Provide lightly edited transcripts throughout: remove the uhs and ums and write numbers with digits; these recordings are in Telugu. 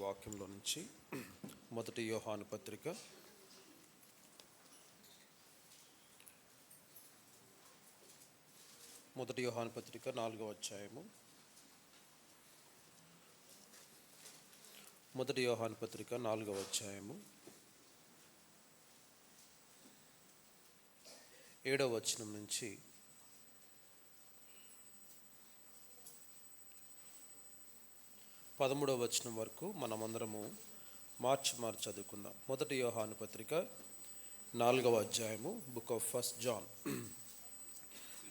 వాక్యంలో నుంచి మొదటి యోహాను పత్రిక 4వ అధ్యాయము. మొదటి యోహాను పత్రిక 4వ అధ్యాయము 7వ వచనం నుంచి 13వ వచనం వరకు మనమందరము మార్చి చదువుకుందాం. మొదటి యోహాను పత్రిక 4వ అధ్యాయము, బుక్ ఆఫ్ ఫస్ట్ జాన్.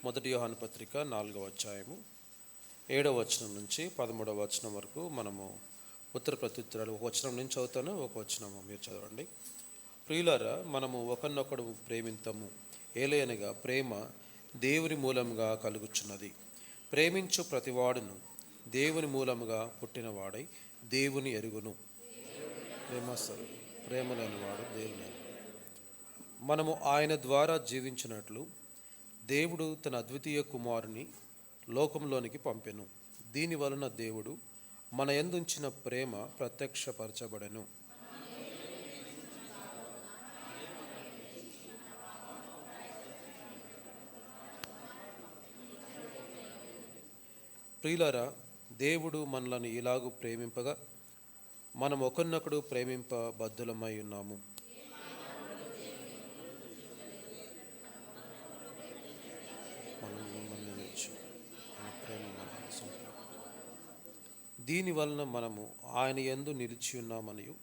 మొదటి యోహాను పత్రిక 4వ అధ్యాయము 7వ వచనం నుంచి 13వ వచనం వరకు మనము ఉత్తర ప్రత్యుత్తరాలు ఒక వచనం నుంచి చదువుతాను, ఒక వచనము మీరు చదవండి. ప్రియులారా, మనము ఒకరినొకడు ప్రేమింతము, ఏలయనగా ప్రేమ దేవుని మూలముగా కలుగుచున్నది. ప్రేమించు ప్రతివాడును దేవుని మూలముగా పుట్టినవాడై దేవుని ఎరుగును. ప్రేమ లేనివాడు దేవుని ఎరుగు. మనము ఆయన ద్వారా జీవించినట్లు దేవుడు తన అద్వితీయ కుమారుని లోకంలోనికి పంపెను. దీని వలన దేవుడు మన యందుంచిన ప్రేమ ప్రత్యక్షపరచబడెను. ప్రియులారా, దేవుడు మనలను ఇలాగూ ప్రేమింపగా మనం ఒకరినొకడు ప్రేమింపబద్ధులమై ఉన్నాము. దీని వలన మనము ఆయన యందు నిలిచి ఉన్నామనియు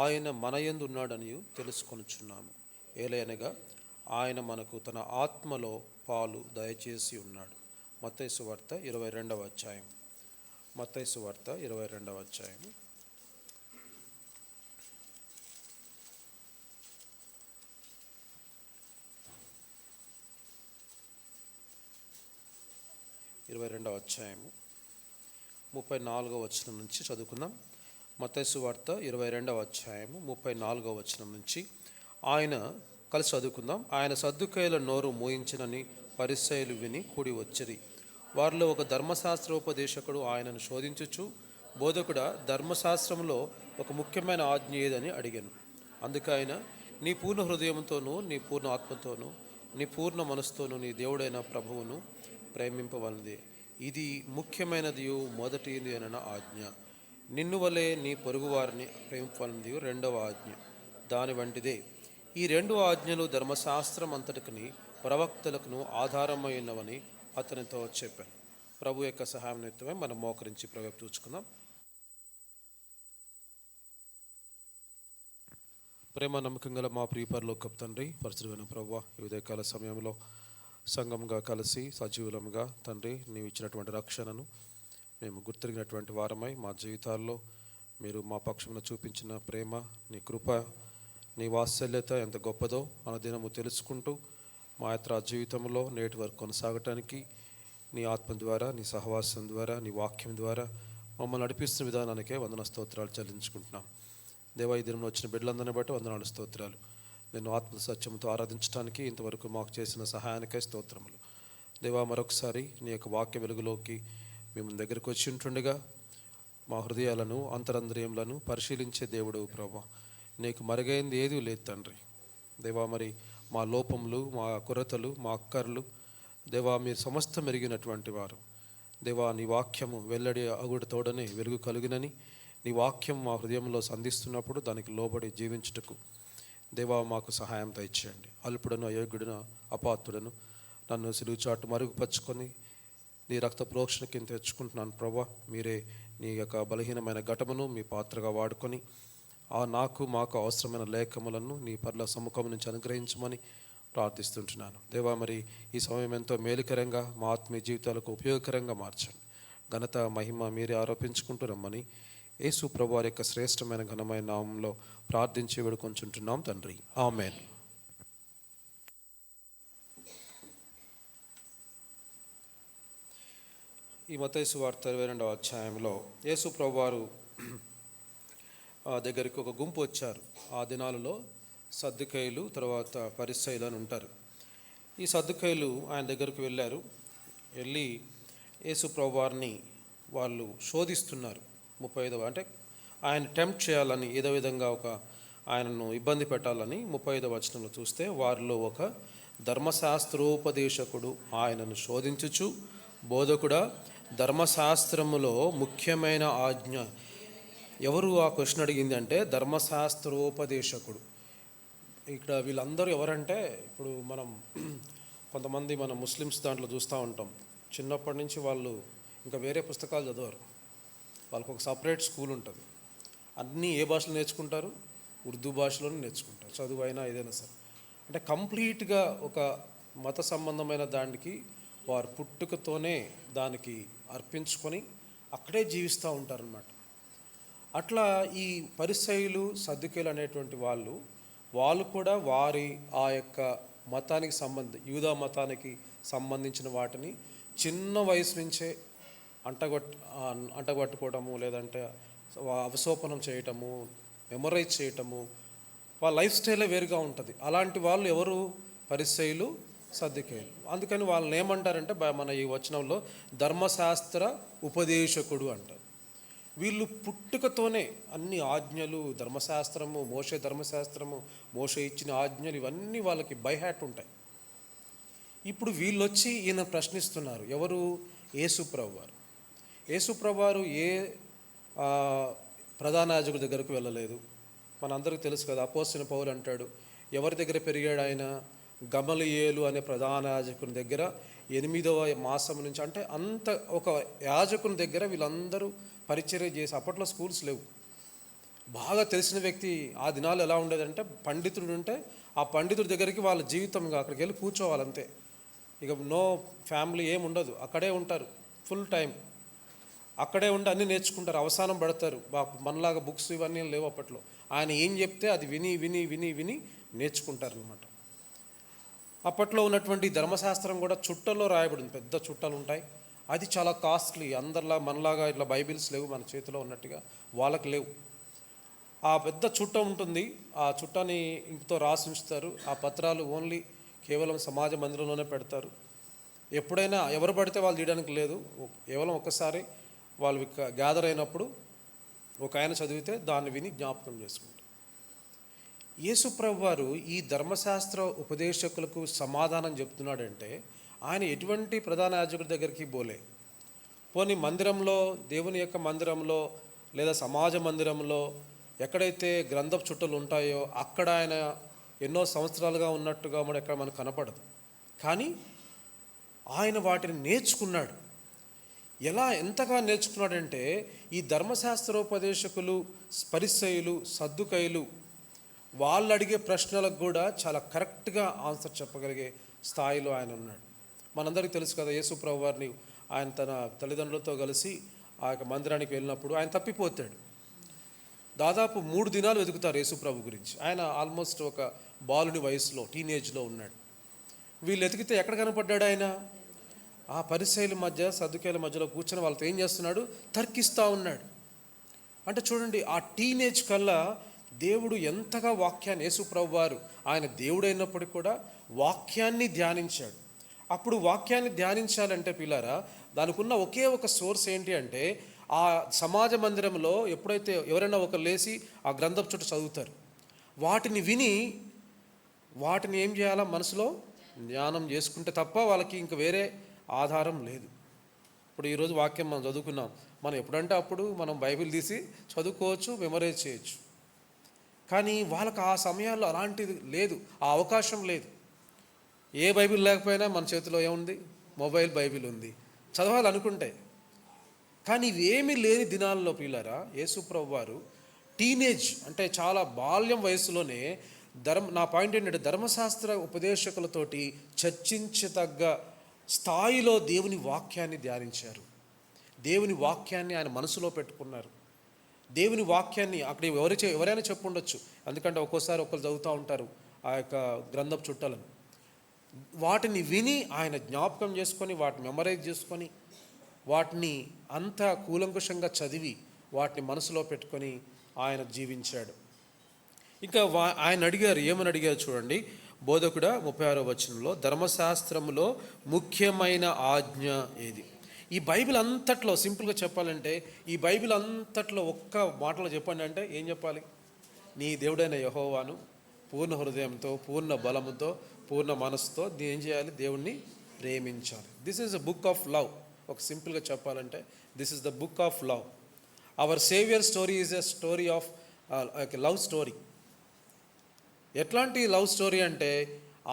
ఆయన మన యందు ఉన్నాడనియు తెలుసుకొనుచున్నాము. ఏలయనగా ఆయన మనకు తన ఆత్మలో పాలు దయచేసి ఉన్నాడు. మత్తయి సువార్త 22వ అధ్యాయం. మత్తయి సువార్త 22వ అధ్యాయం 22వ అధ్యాయము 34వ వచనం నుంచి చదువుకుందాం. మత్తయి సువార్త 22వ అధ్యాయము 34వ వచనం నుంచి ఆయన కలిసి చదువుకుందాం. ఆయన సద్దుకయ్యుల నోరు మూయించినని పరిసయ్యులు విని కూడి వచ్చిరి. వారిలో ఒక ధర్మశాస్త్రోపదేశకుడు ఆయనను శోధించుచు, బోధకుడా, ధర్మశాస్త్రంలో ఒక ముఖ్యమైన ఆజ్ఞ ఏదని అడిగాను. అందుకు ఆయన, నీ పూర్ణ హృదయంతోనూ నీ పూర్ణ ఆత్మతోనూ నీ పూర్ణ మనసుతోనూ నీ దేవుడైన ప్రభువును ప్రేమింపవలనది. ఇది ముఖ్యమైనది, మొదటిది అయిన ఆజ్ఞ. నిన్ను వలె నీ పొరుగువారిని ప్రేమింపవలనది రెండవ ఆజ్ఞ. దాని వంటిదే ఈ రెండు ఆజ్ఞలు ధర్మశాస్త్రం అంతటికి ప్రవక్తలకు ఆధారమై ఉన్నవని అతనితో చెప్పాను. ప్రభు యొక్క సహాయం నిమిత్తమే మనం మోకరించి ప్రభు చూసుకుందాం. ప్రేమ నమ్మకం గల మా ప్రియ పరలోకపు తండ్రి, పరిశుద్ధమైన ప్రభువా, ఈ ఉదయకాల సమయంలో సంఘంగా కలిసి సజీవులంగా తండ్రి నీవు ఇచ్చినటువంటి రక్షణను మేము గుర్తిరిగినటువంటి వారమై మా జీవితాల్లో మీరు మా పక్షమున చూపించిన ప్రేమ, నీ కృప, నీ వాత్సల్యత ఎంత గొప్పదో అనుదినము తెలుసుకుంటూ మా యాత్రా జీవితంలో నేటి వరకు కొనసాగటానికి నీ ఆత్మ ద్వారా, నీ సహవాసం ద్వారా, నీ వాక్యం ద్వారా మమ్మల్ని నడిపిస్తున్న విధానానికే వందన స్తోత్రాలు చెల్లించుకుంటున్నాం. దేవా, ఈ దినంలో వచ్చిన బిడ్డలందరినీ బట్టి వందనాలు, స్తోత్రాలు. నేను ఆత్మ సత్యంతో ఆరాధించడానికి ఇంతవరకు మాకు చేసిన సహాయానికై స్తోత్రములు. దేవా, మరొకసారి నీ యొక్క వాక్య వెలుగులోకి మేము దగ్గరికి వచ్చి ఉంటుండగా మా హృదయాలను, అంతరంద్రియములను పరిశీలించే దేవుడు ప్రభా, నీకు మరుగైంది ఏదీ లేదు తండ్రి. దేవా, మరి మా లోపములు, మా కొరతలు, మా అక్కర్లు దేవా మీరు సమస్తం ఎరిగినటువంటి వారు. దేవా, నీ వాక్యము వెల్లడి అగుడు తోడనే వెలుగు కలుగునని నీ వాక్యం మా హృదయంలో సంధిస్తున్నప్పుడు దానికి లోబడి జీవించుటకు దేవా మాకు సహాయం దయచేయండి. అల్పుడను, అయోగ్యుడను, అపాత్రుడను నన్ను సిలువుచాటు మరుగుపరుచుకొని నీ రక్త ప్రోక్షణ కింద తెచ్చుకుంటున్నాను ప్రభా. మీరే నీ యొక్క బలహీనమైన ఘటమును మీ పాత్రగా వాడుకొని మాకు అవసరమైన లేఖములను నీ పర్ల సముఖం నుంచి అనుగ్రహించమని ప్రార్థిస్తుంటున్నాను. దేవా, మరి ఈ సమయం ఎంతో మేలుకరంగా మా ఆత్మీయ జీవితాలకు ఉపయోగకరంగా మార్చండి. ఘనత, మహిమ మీరే ఆరోపించుకుంటూ రమ్మని యేసు ప్రభు వారి యొక్క శ్రేష్టమైన ఘనమైన నామంలో ప్రార్థించి వేడుకొంచుంటున్నాం తండ్రి, ఆమేన్. ఈ మత్తయి సువార్త 22వ అధ్యాయంలో యేసు ప్రభు వారు దగ్గరికి ఒక గుంపు వచ్చారు. ఆ దినాలలో సద్దుకయ్యులు, తర్వాత పరిసయ్యులు అని ఉంటారు. ఈ సద్దుకయ్యులు ఆయన దగ్గరకు వెళ్ళి యేసు ప్రభు వారిని వాళ్ళు శోధిస్తున్నారు. 35వ అంటే ఆయన టెంప్ట్ చేయాలని, ఏదో విధంగా ఆయనను ఇబ్బంది పెట్టాలని 35వ వచనంలో చూస్తే, వారిలో ఒక ధర్మశాస్త్రోపదేశకుడు ఆయనను శోధించుచు, బోధకుడా, ధర్మశాస్త్రములో ముఖ్యమైన ఆజ్ఞ. ఎవరు ఆ క్వశ్చన్ అడిగింది అంటే ధర్మశాస్త్రోపదేశకుడు. ఇక్కడ వీళ్ళందరూ ఎవరంటే, ఇప్పుడు కొంతమంది మనం ముస్లిమ్స్ దాంట్లో చూస్తూ ఉంటాం, చిన్నప్పటి నుంచి వాళ్ళు ఇంకా వేరే పుస్తకాలు చదవరు, వాళ్ళకు ఒక సపరేట్ స్కూల్ ఉంటుంది. అన్నీ ఏ భాషలో నేర్చుకుంటారు? ఉర్దూ భాషలోనే నేర్చుకుంటారు, చదువు అయినా ఏదైనా సరే. అంటే కంప్లీట్గా ఒక మత సంబంధమైన దానికి వారు పుట్టుకతోనే దానికి అర్పించుకొని అక్కడే జీవిస్తూ ఉంటారన్నమాట. అట్లా ఈ పరిసయ్యులు, సద్దుకేయులు అనేటువంటి వాళ్ళు కూడా వారి ఆ యొక్క మతానికి యూదా మతానికి సంబంధించిన వాటిని చిన్న వయసు నుంచే అంటగట్టుకోవటము, లేదంటే అవసోపనం చేయటము, మెమరైజ్ చేయటము, వాళ్ళ లైఫ్ స్టైలే వేరుగా ఉంటుంది. అలాంటి వాళ్ళు ఎవరు? పరిసయ్యులు, సద్దుకేయులు. అందుకని వాళ్ళని ఏమంటారంటే మన ఈ వచనంలో ధర్మశాస్త్ర ఉపదేశకుడు అంటారు. వీళ్ళు పుట్టుకతోనే అన్ని ఆజ్ఞలు, ధర్మశాస్త్రము, మోషే ఇచ్చిన ఆజ్ఞలు ఇవన్నీ వాళ్ళకి బై హ్యాట్ ఉంటాయి. ఇప్పుడు వీళ్ళొచ్చి ఈయన ప్రశ్నిస్తున్నారు. ఎవరు? యేసుప్రభు వారు. యేసుప్రభు వారు ఏ ప్రధాన యాజకుడి దగ్గరకు వెళ్ళలేదు. మనందరికీ తెలుసు కదా, అపోస్తలుడైన పౌలు అంటాడు, ఎవరి దగ్గర పెరిగాడు ఆయన? గమలీయేలు అనే ప్రధాన యాజకుని దగ్గర 8వ మాసం నుంచి, అంటే అంత ఒక యాజకుని దగ్గర వీళ్ళందరూ పరిచర్య చేసి, అప్పట్లో స్కూల్స్ లేవు. బాగా తెలిసిన వ్యక్తి ఆ దినాలు ఎలా ఉండేదంటే, పండితుడు ఉంటే ఆ పండితుడి దగ్గరికి వాళ్ళ జీవితంగా అక్కడికి వెళ్ళి కూర్చోవాలంతే. ఇక నో ఫ్యామిలీ ఏమి ఉండదు, అక్కడే ఉంటారు ఫుల్ టైం. అక్కడే ఉండి అన్నీ నేర్చుకుంటారు, అవసానం పడతారు. మనలాగా బుక్స్ ఇవన్నీ లేవు అప్పట్లో. ఆయన ఏం చెప్తే అది విని విని విని విని నేర్చుకుంటారు అనమాట. అప్పట్లో ఉన్నటువంటి ధర్మశాస్త్రం కూడా చుట్టల్లో రాయబడింది, పెద్ద చుట్టలు ఉంటాయి. అది చాలా కాస్ట్లీ. అందరిలా మనలాగా ఇట్లా బైబిల్స్ లేవు మన చేతిలో ఉన్నట్టుగా, వాళ్ళకి లేవు. ఆ పెద్ద చుట్ట ఉంటుంది, ఆ చుట్టాని ఇంకతో రాసి ఉంచుతారు. ఆ పత్రాలు ఓన్లీ కేవలం సమాజ మందిరంలోనే పెడతారు. ఎప్పుడైనా ఎవరు పడితే వాళ్ళు తీయడానికి లేదు. కేవలం ఒక్కసారి వాళ్ళు గ్యాదర్ అయినప్పుడు ఒక ఆయన చదివితే దాన్ని విని జ్ఞాపకం చేసుకుంటారు. యేసుప్రభు వారు ఈ ధర్మశాస్త్ర ఉపదేశకులకు సమాధానం చెప్తున్నాడంటే, ఆయన ఎటువంటి ప్రధాన యాజకుడి దగ్గరికి పోలే. పోనీ మందిరంలో, దేవుని యొక్క మందిరంలో లేదా సమాజ మందిరంలో ఎక్కడైతే గ్రంథపు చుట్టలు ఉంటాయో అక్కడ ఆయన ఎన్నో సంవత్సరాలుగా ఉన్నట్టుగా ఎక్కడ మనకు కనపడదు. కానీ ఆయన వాటిని నేర్చుకున్నాడు. ఎంతగా నేర్చుకున్నాడంటే, ఈ ధర్మశాస్త్రోపదేశకులు, పరిసయ్యులు, సద్దుకయ్యులు వాళ్ళు అడిగే ప్రశ్నలకు కూడా చాలా కరెక్ట్గా ఆన్సర్ చెప్పగలిగే స్థాయిలో ఆయన ఉన్నాడు. మనందరికీ తెలుసు కదా, యేసుప్రభు వారిని ఆయన తన తల్లిదండ్రులతో కలిసి ఆ యొక్క మందిరానికి వెళ్ళినప్పుడు ఆయన తప్పిపోతాడు. దాదాపు 3 దినాలు వెతుకుతారు యేసుప్రభు గురించి. ఆయన ఆల్మోస్ట్ ఒక బాలుని వయసులో, టీనేజ్లో ఉన్నాడు. వీళ్ళు ఎతికితే ఎక్కడ కనపడ్డాడు ఆయన? ఆ పరిసయ్యుల మధ్య, సద్దుకేయుల మధ్యలో కూర్చొని వాళ్ళతో ఏం చేస్తున్నాడు? తర్కిస్తూ ఉన్నాడు. అంటే చూడండి, ఆ టీనేజ్ కల్లా దేవుడు ఎంతగా వాక్యాన్ని, యేసుప్రభు వారు ఆయన దేవుడైనప్పటికీ కూడా వాక్యాన్ని ధ్యానించాడు. అప్పుడు వాక్యాన్ని ధ్యానించాలంటే పిల్లారా, దానికి ఉన్న ఒకే ఒక సోర్స్ ఏంటి అంటే, ఆ సమాజ మందిరంలో ఎప్పుడైతే ఎవరైనా ఒకరు లేచి ఆ గ్రంథం చుట్టూ చదువుతారు, వాటిని విని వాటిని ఏం చేయాలా? మనసులో ధ్యానం చేసుకుంటే తప్ప వాళ్ళకి ఇంక వేరే ఆధారం లేదు. ఇప్పుడు ఈరోజు వాక్యం మనం చదువుకున్నాం, మనం ఎప్పుడంటే అప్పుడు మనం బైబిల్ తీసి చదువుకోవచ్చు, మెమరైజ్ చేయొచ్చు. కానీ వాళ్ళకి ఆ సమయాల్లో అలాంటిది లేదు, ఆ అవకాశం లేదు. ఏ బైబిల్ లేకపోయినా మన చేతిలో ఏముంది? మొబైల్ బైబిల్ ఉంది, చదవాలనుకుంటే. కానీ ఇవేమీ లేని దినాల్లో పిల్లరా, యేసుప్రభు వారు టీనేజ్ అంటే చాలా బాల్యం వయసులోనే నా పాయింట్ ఏంటంటే, ధర్మశాస్త్ర ఉపదేశకులతోటి చర్చించదగ్గ స్థాయిలో దేవుని వాక్యాన్ని ధ్యానించారు. దేవుని వాక్యాన్ని ఆయన మనసులో పెట్టుకున్నారు. దేవుని వాక్యాన్ని అక్కడ ఎవరైనా చెప్పుండొచ్చు, ఎందుకంటే ఒక్కోసారి ఒకరు చదువుతూ ఉంటారు ఆ యొక్క గ్రంథపు చుట్టలను. వాటిని విని ఆయన జ్ఞాపకం చేసుకొని, వాటిని మెమరైజ్ చేసుకొని, వాటిని అంతా కూలంకుషంగా చదివి వాటిని మనసులో పెట్టుకొని ఆయన జీవించాడు. ఇంకా ఆయన ఏమని అడిగారు చూడండి. బోధకుడా 36వ వచనంలో, ధర్మశాస్త్రములో ముఖ్యమైన ఆజ్ఞ ఏది? ఈ బైబిల్ అంతట్లో సింపుల్గా చెప్పాలంటే, ఈ బైబిల్ అంతట్లో ఒక్క మాటలో చెప్పండి అంటే ఏం చెప్పాలి? నీ దేవుడైన యెహోవాను పూర్ణ హృదయంతో, పూర్ణ బలముతో, పూర్ణ మనసుతో ఏం చేయాలి? దేవుణ్ణి ప్రేమించాలి. This is a book of love. ఒక సింపుల్గా చెప్పాలంటే this is the book of love. Our saviour story is a story of love story. ఎట్లాంటి లవ్ స్టోరీ అంటే,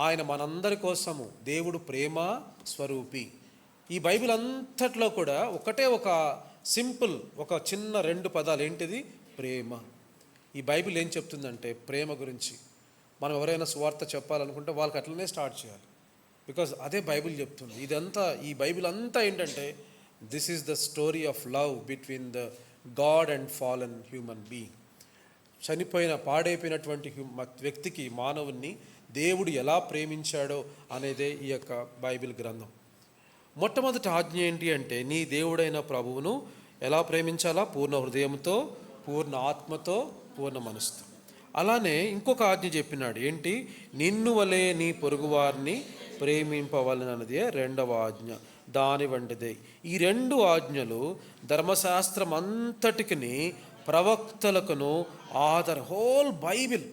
ఆయన మనందరి కోసము దేవుడు ప్రేమ స్వరూపి. ఈ బైబిల్ అంతట్లో కూడా ఒకటే ఒక సింపుల్, ఒక చిన్న 2 పదాలు. ఏంటిది? ప్రేమ. ఈ బైబిల్ ఏం చెప్తుందంటే ప్రేమ గురించి. మనం ఎవరైనా సువార్త చెప్పాలనుకుంటే వాళ్ళకి అట్లనే స్టార్ట్ చేయాలి, బికాజ్ అదే బైబిల్ చెప్తుంది. ఇదంతా, ఈ బైబిల్ అంతా ఏంటంటే this is the story of love between the God and fallen human being. చనిపోయిన, పాడైపోయినటువంటి వ్యక్తికి, మానవుణ్ణి దేవుడు ఎలా ప్రేమించాడో అనేదే ఈ యొక్క బైబిల్ గ్రంథం. మొట్టమొదటి ఆజ్ఞ ఏంటి అంటే, నీ దేవుడైన ప్రభువును ఎలా ప్రేమించాలా? పూర్ణ హృదయంతో, పూర్ణ ఆత్మతో, పూర్ణ మనసుతో. అలానే ఇంకొక ఆజ్ఞ చెప్పినాడు. ఏంటి? నిన్ను వలె నీ పొరుగువారిని ప్రేమింపవలనదే 2వ ఆజ్ఞ. దాని వంటిదే ఈ 2 ఆజ్ఞలు ధర్మశాస్త్రం అంతటికి, ప్రవక్తలకును హోల్ బైబిల్.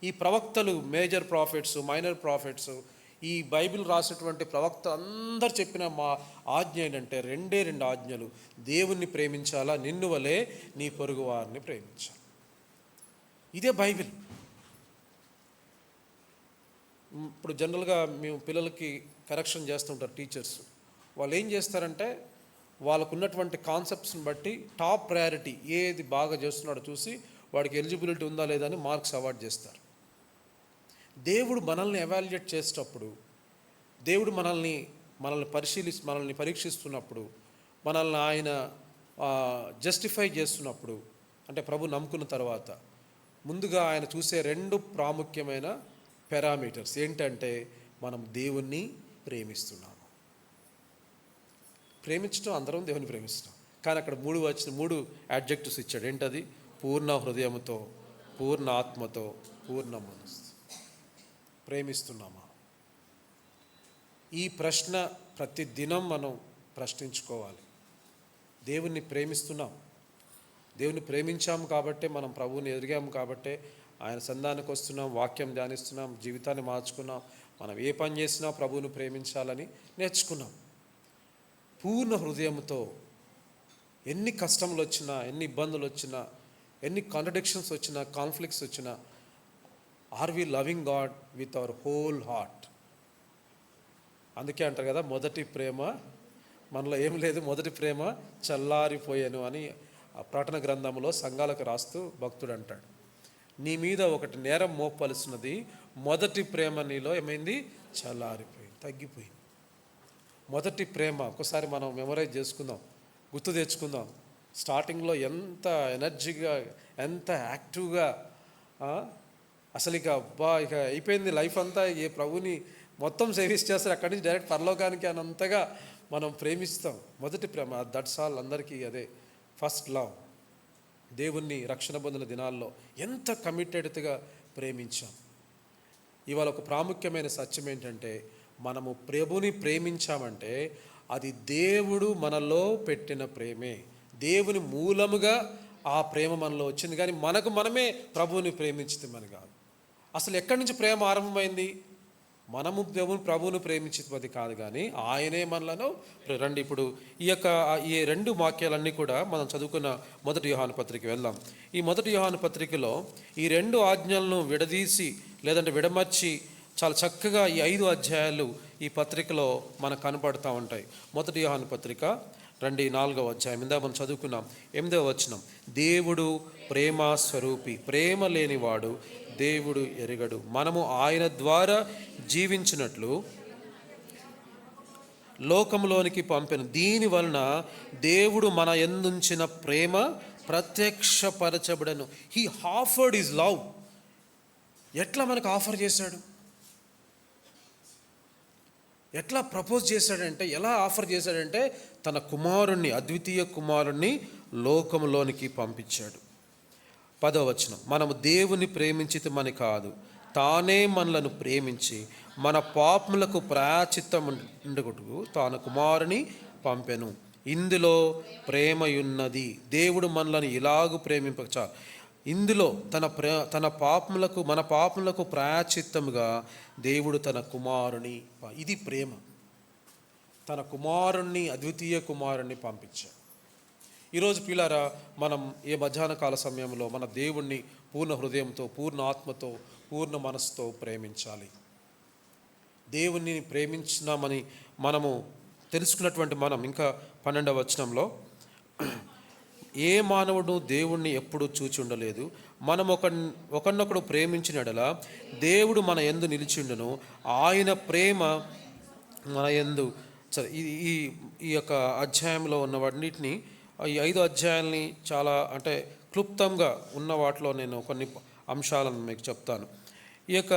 ఈ ప్రవక్తలు, మేజర్ ప్రాఫిట్స్, మైనర్ ప్రాఫిట్స్, ఈ బైబిల్ రాసినటువంటి ప్రవక్త అందరు చెప్పిన మా ఆజ్ఞ ఏంటంటే 2 ఆజ్ఞలు. దేవుణ్ణి ప్రేమించాలా, నిన్ను వలె నీ పొరుగు వారిని ప్రేమించాలి. ఇదే బైబిల్. ఇప్పుడు జనరల్గా మేము పిల్లలకి కరెక్షన్ చేస్తుంటారు టీచర్స్. వాళ్ళు ఏం చేస్తారంటే వాళ్ళకు ఉన్నటువంటి కాన్సెప్ట్స్ని బట్టి టాప్ ప్రయారిటీ ఏది బాగా చేస్తున్నాడో చూసి వాడికి ఎలిజిబిలిటీ ఉందా లేదా అని మార్క్స్ అవార్డ్ చేస్తారు. దేవుడు మనల్ని ఎవాల్యుయేట్ చేసేటప్పుడు, దేవుడు మనల్ని పరీక్షిస్తున్నప్పుడు, మనల్ని ఆయన జస్టిఫై చేస్తున్నప్పుడు, అంటే ప్రభు నమ్ముకున్న తర్వాత ముందుగా ఆయన చూసే 2 ప్రాముఖ్యమైన పారామీటర్స్ ఏంటంటే, మనం దేవుణ్ణి ప్రేమిస్తున్నాము. ప్రేమించడం, అందరం దేవుని ప్రేమిస్తున్నాం. కానీ అక్కడ 3 యాడ్జెక్టివ్స్ ఇచ్చాడు. ఏంటది? పూర్ణ హృదయంతో, పూర్ణ ఆత్మతో, పూర్ణ మనసు. ప్రేమిస్తున్నామా? ఈ ప్రశ్న ప్రతి దినం మనం ప్రశ్నించుకోవాలి. దేవుణ్ణి ప్రేమిస్తున్నాం. దేవుని ప్రేమించాము కాబట్టే మనం ప్రభువుని ఎదిగాము కాబట్టే ఆయన సంధానికి వస్తున్నాం, వాక్యం ధ్యానిస్తున్నాం, జీవితాన్ని మార్చుకున్నాం. మనం ఏ పని చేసినా ప్రభువుని ప్రేమించాలని నేర్చుకున్నాం. పూర్ణ హృదయంతో ఎన్ని కష్టములు వచ్చినా, ఎన్ని ఇబ్బందులు వచ్చినా, ఎన్ని కాంట్రడిక్షన్స్ వచ్చినా, కాన్ఫ్లిక్ట్స్ వచ్చినా, are we loving God with our whole heart? అందుకే అంటారు కదా, మొదటి ప్రేమ మనలో ఏం లేదు, మొదటి ప్రేమ చల్లారిపోయాను అని ఆ ప్రకటన గ్రంథంలో సంఘాలకు రాస్తూ భక్తుడు అంటాడు. నీ మీద ఒకటి నేరం మోపవలసినది, మొదటి ప్రేమ నీలో ఏమైంది? చల్లారిపోయింది, తగ్గిపోయింది. మొదటి ప్రేమ ఒకసారి మనం మెమరైజ్ చేసుకుందాం, గుర్తు తెచ్చుకుందాం. స్టార్టింగ్లో ఎంత ఎనర్జీగా, ఎంత యాక్టివ్గా, అసలు ఇక ఇక అయిపోయింది లైఫ్ అంతా, ఏ ప్రభుని మొత్తం సేవిస్ చేస్తారు, అక్కడి నుంచి డైరెక్ట్ పరలోకానికి అనంతగా మనం ప్రేమిస్తాం. మొదటి ప్రేమ, దట్స్ ఆల్. అందరికీ అదే ఫస్ట్ లవ్. దేవుణ్ణి రక్షణ పొందిన దినాల్లో ఎంత కమిటెడ్గా ప్రేమించాం. ఇవాళ ఒక ప్రాముఖ్యమైన సత్యం ఏంటంటే, మనము ప్రభుని ప్రేమించామంటే అది దేవుడు మనలో పెట్టిన ప్రేమే. దేవుని మూలముగా ఆ ప్రేమ మనలో వచ్చింది, కానీ మనకు మనమే ప్రభువుని ప్రేమించితమని కాదు. అసలు ఎక్కడి నుంచి ప్రేమ ఆరంభమైంది? మనము ప్రభువును ప్రేమించేది కాదు, కానీ ఆయనే మనలను. రండి ఇప్పుడు ఈ 2 వాక్యాలన్నీ కూడా మనం చదువుకున్న మొదటి యోహాను పత్రిక వెళ్దాం. ఈ మొదటి యోహాను పత్రికలో ఈ 2 ఆజ్ఞలను విడదీసి లేదంటే విడమర్చి చాలా చక్కగా ఈ 5 అధ్యాయాలు ఈ పత్రికలో మనకు కనపడుతూ ఉంటాయి. మొదటి యోహాను పత్రిక 4వ అధ్యాయం ఇందా మనం చదువుకున్నాం. 8వ వచనం, దేవుడు ప్రేమ స్వరూపి, ప్రేమ లేనివాడు దేవుడు ఎరగడు. మనము ఆయన ద్వారా జీవించినట్లు లోకంలోనికి పంపెను. దీని వలన దేవుడు మన యందుంచిన ప్రేమ ప్రత్యక్షపరచబడను. He offered his love. ఎట్లా మనకు ఆఫర్ చేశాడు? ఎట్లా ప్రపోజ్ చేశాడంటే, ఎలా ఆఫర్ చేశాడంటే, తన కుమారుణ్ణి, అద్వితీయ కుమారుణ్ణి లోకంలోనికి పంపించాడు. 10వ వచనం, మనము దేవుని ప్రేమించితమని కాదు, తానే మనలను ప్రేమించి మన పాపములకు ప్రాయశ్చిత్తం ఉండగొట్టుకు తాను కుమారుని పంపెను. ఇందులో ప్రేమయున్నది. దేవుడు మనల్ని ఇలాగు ప్రేమింపచాలి. ఇందులో తన పాపములకు, మన పాపములకు ప్రాయశ్చిత్తముగా దేవుడు తన కుమారుని, ఇది ప్రేమ, తన కుమారుణ్ణి, అద్వితీయ కుమారుణ్ణి పంపించాడు. ఈరోజు పిల్లారా, మనం ఏ మధ్యాహ్న కాల సమయంలో మన దేవుణ్ణి పూర్ణ హృదయంతో, పూర్ణ ఆత్మతో, పూర్ణ మనసుతో ప్రేమించాలి. దేవుణ్ణి ప్రేమించినామని మనము తెలుసుకున్నటువంటి మనం ఇంకా 12వ వచనంలో, ఏ మానవుడు దేవుణ్ణి ఎప్పుడూ చూచి ఉండలేదు, మనం ఒకరినొకడు ప్రేమించిన యెడల దేవుడు మన యందు నిలిచిండును, ఆయన ప్రేమ మన యందు. సరే, ఈ యొక్క అధ్యాయంలో ఉన్న వాటిని, ఈ 5 అధ్యాయాల్ని చాలా అంటే క్లుప్తంగా ఉన్న వాటిలో నేను కొన్ని అంశాలను మీకు చెప్తాను. ఈ యొక్క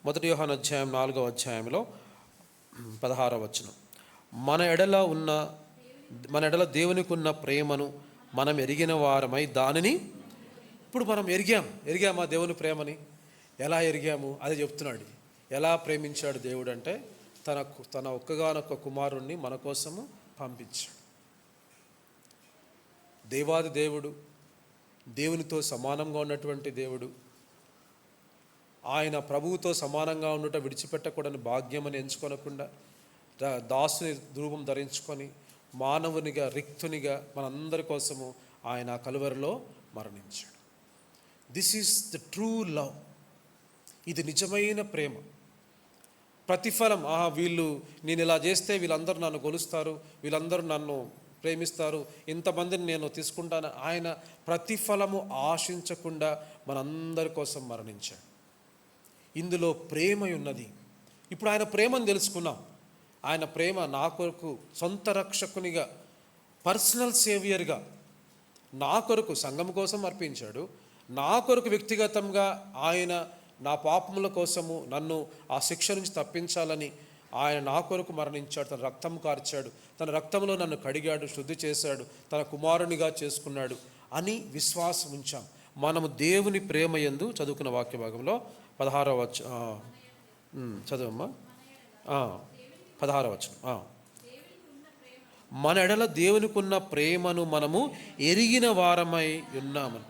1 యోహాను అధ్యాయం 4వ అధ్యాయంలో 16వ వచనం, మన ఎడల దేవునికి ఉన్న ప్రేమను మనం ఎరిగిన వారమై దానిని. ఇప్పుడు మనం ఎరిగామా దేవుని ప్రేమని? ఎలా ఎరిగాము అదే చెప్తున్నాడు. ఎలా ప్రేమించాడు దేవుడు అంటే, తన ఒక్కగానొక్క కుమారుణ్ణి మన కోసము పంపించాడు. దేవాది దేవుడు, దేవునితో సమానంగా ఉన్నటువంటి దేవుడు, ఆయన ప్రభువుతో సమానంగా ఉండుట విడిచిపెట్టకూడని భాగ్యమని ఎంచుకొనకుండా దాసుని రూపం ధరించుకొని మానవునిగా, రిక్తునిగా మనందరి కోసము ఆయన కలువరిలో మరణించాడు. This is the true love. ఇది నిజమైన ప్రేమ. ప్రతిఫలం, నేను ఇలా చేస్తే వీళ్ళందరూ నన్ను కొలుస్తారు, వీళ్ళందరూ నన్ను ప్రేమిస్తారు, ఇంతమందిని నేను తీసుకుంటాను, ఆయన ప్రతిఫలము ఆశించకుండా మనందరి కోసం మరణించాడు. ఇందులో ప్రేమ ఉన్నది. ఇప్పుడు ఆయన ప్రేమను తెలుసుకున్నాం. ఆయన ప్రేమ నా కొరకు సొంత రక్షకునిగా, పర్సనల్ సేవియర్గా నా కొరకు సంఘం కోసం అర్పించాడు. నా కొరకు వ్యక్తిగతంగా ఆయన నా పాపముల కోసము నన్ను ఆ శిక్ష నుంచి తప్పించాలని ఆయన నా కొరకు మరణించాడు. తన రక్తం కార్చాడు, తన రక్తంలో నన్ను కడిగాడు, శుద్ధి చేశాడు, తన కుమారునిగా చేసుకున్నాడు అని విశ్వాసం ఉంచాం. మనము దేవుని ప్రేమ యందు చదువుకున్న వాక్య భాగంలో 16వ చదువమ్మా 16వ వచనం, మన ఎడల దేవునికున్న ప్రేమను మనము ఎరిగిన వారమై ఉన్నామని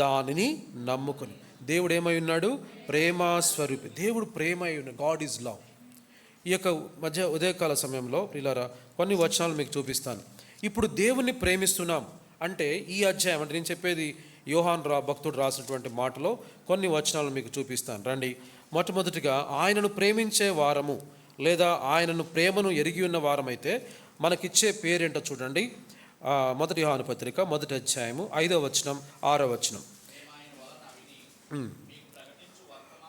దానిని నమ్ముకుని. దేవుడు ఏమై ఉన్నాడు? ప్రేమాస్వరూపి. దేవుడు ప్రేమ అయి ఉన్నాడు. God is love. ఈ యొక్క ఉదయకాల సమయంలో ప్రియులారా కొన్ని వచనాలు మీకు చూపిస్తాను. ఇప్పుడు దేవుణ్ణి ప్రేమిస్తున్నాం అంటే ఈ అధ్యాయం అంటే నేను చెప్పేది యోహాను భక్తుడు రాసినటువంటి మాటలో కొన్ని వచనాలు మీకు చూపిస్తాను. రండి. మొట్టమొదటిగా, ఆయనను ప్రేమించే వారము లేదా ఆయనను ప్రేమను ఎరిగి ఉన్న వారమైతే మనకిచ్చే పేరేంటో చూడండి. 1 యోహాను పత్రిక 1వ అధ్యాయము 5వ వచనం 6వ వచనం.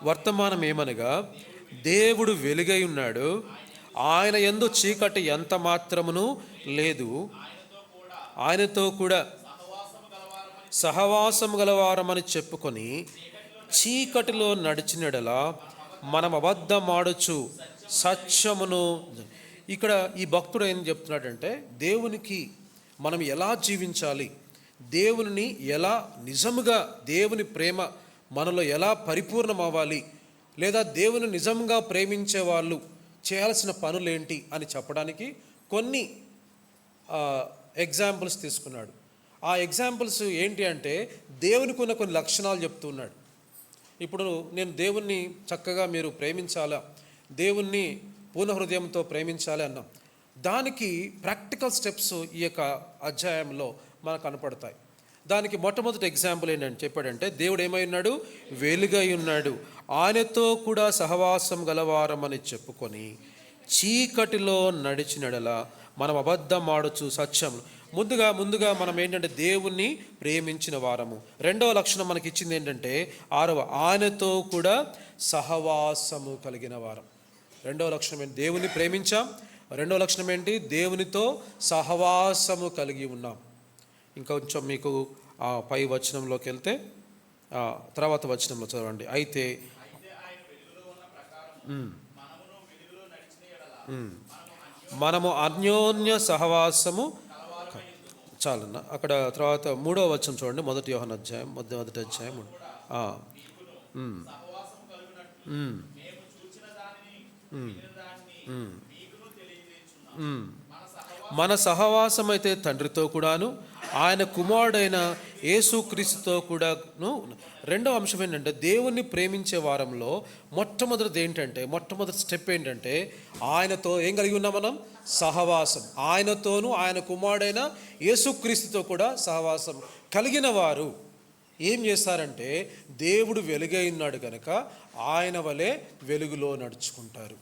వర్తమానం ఏమనగా, దేవుడు వెలుగై ఉన్నాడు, ఆయన యందు చీకటి ఎంత మాత్రమును లేదు, ఆయనతో కూడా సహవాసము గలవారమని చెప్పుకొని చీకటిలో నడిచినడలా మనం అబద్ధమాడుచు సత్యమును. ఇక్కడ ఈ భక్తుడు ఏం చెప్తున్నాడంటే, దేవునికి మనం ఎలా జీవించాలి, దేవుని ఎలా నిజముగా, దేవుని ప్రేమ మనలో ఎలా పరిపూర్ణం అవ్వాలి, లేదా దేవుని నిజంగా ప్రేమించే వాళ్ళు చేయాల్సిన పనులేంటి అని చెప్పడానికి కొన్ని ఎగ్జాంపుల్స్ తీసుకున్నాడు. ఆ ఎగ్జాంపుల్స్ ఏంటి అంటే, దేవునికి ఉన్న కొన్ని లక్షణాలు చెప్తున్నాడు. ఇప్పుడు నేను దేవుణ్ణి చక్కగా మీరు ప్రేమించాలా, దేవుణ్ణి పూర్ణ హృదయంతో ప్రేమించాలి అన్నాం. దానికి ప్రాక్టికల్ స్టెప్స్ ఈ యొక్క అధ్యాయంలో మనకు కనపడతాయి. దానికి మొట్టమొదటి ఎగ్జాంపుల్ ఏంటంటే చెప్పాడంటే, దేవుడు ఏమై ఉన్నాడు? వెలుగై ఉన్నాడు, ఆయనతో కూడా సహవాసం గలవారమని చెప్పుకొని చీకటిలో నడిచినడలా మనం అబద్ధం ఆడచ్చు సత్యం. ముందుగా మనం ఏంటంటే దేవుణ్ణి ప్రేమించిన వారము. రెండవ లక్షణం మనకి ఇచ్చింది ఏంటంటే, ఆయనతో కూడా సహవాసము కలిగిన వారం. రెండవ లక్షణం ఏంటి? దేవుని ప్రేమించాం. రెండవ లక్షణం ఏంటి? దేవునితో సహవాసము కలిగి ఉన్నాం. ఇంకొంచెం మీకు పై వచనంలోకి వెళ్తే తర్వాత వచనంలో చదవండి. అయితే మనము అన్యోన్య సహవాసము చాలన్న. అక్కడ తర్వాత 3వ వచనం చూడండి. 1 యోహాను అధ్యాయం 1వ అధ్యాయం మన సహవాసం అయితే తండ్రితో కూడాను ఆయన కుమారుడైన యేసుక్రీస్తుతో కూడాను. రెండవ అంశం ఏంటంటే దేవుణ్ణి ప్రేమించే వారంలో మొట్టమొదటి స్టెప్ ఏంటంటే ఆయనతో ఏం కలిగి ఉన్నాం మనం? సహవాసం. ఆయనతోనూ ఆయన కుమారుడైన యేసుక్రీస్తుతో కూడా సహవాసం కలిగిన వారు ఏం చేస్తారంటే దేవుడు వెలుగై ఉన్నాడు కనుక ఆయన వలె వెలుగులో నడుచుకుంటారు.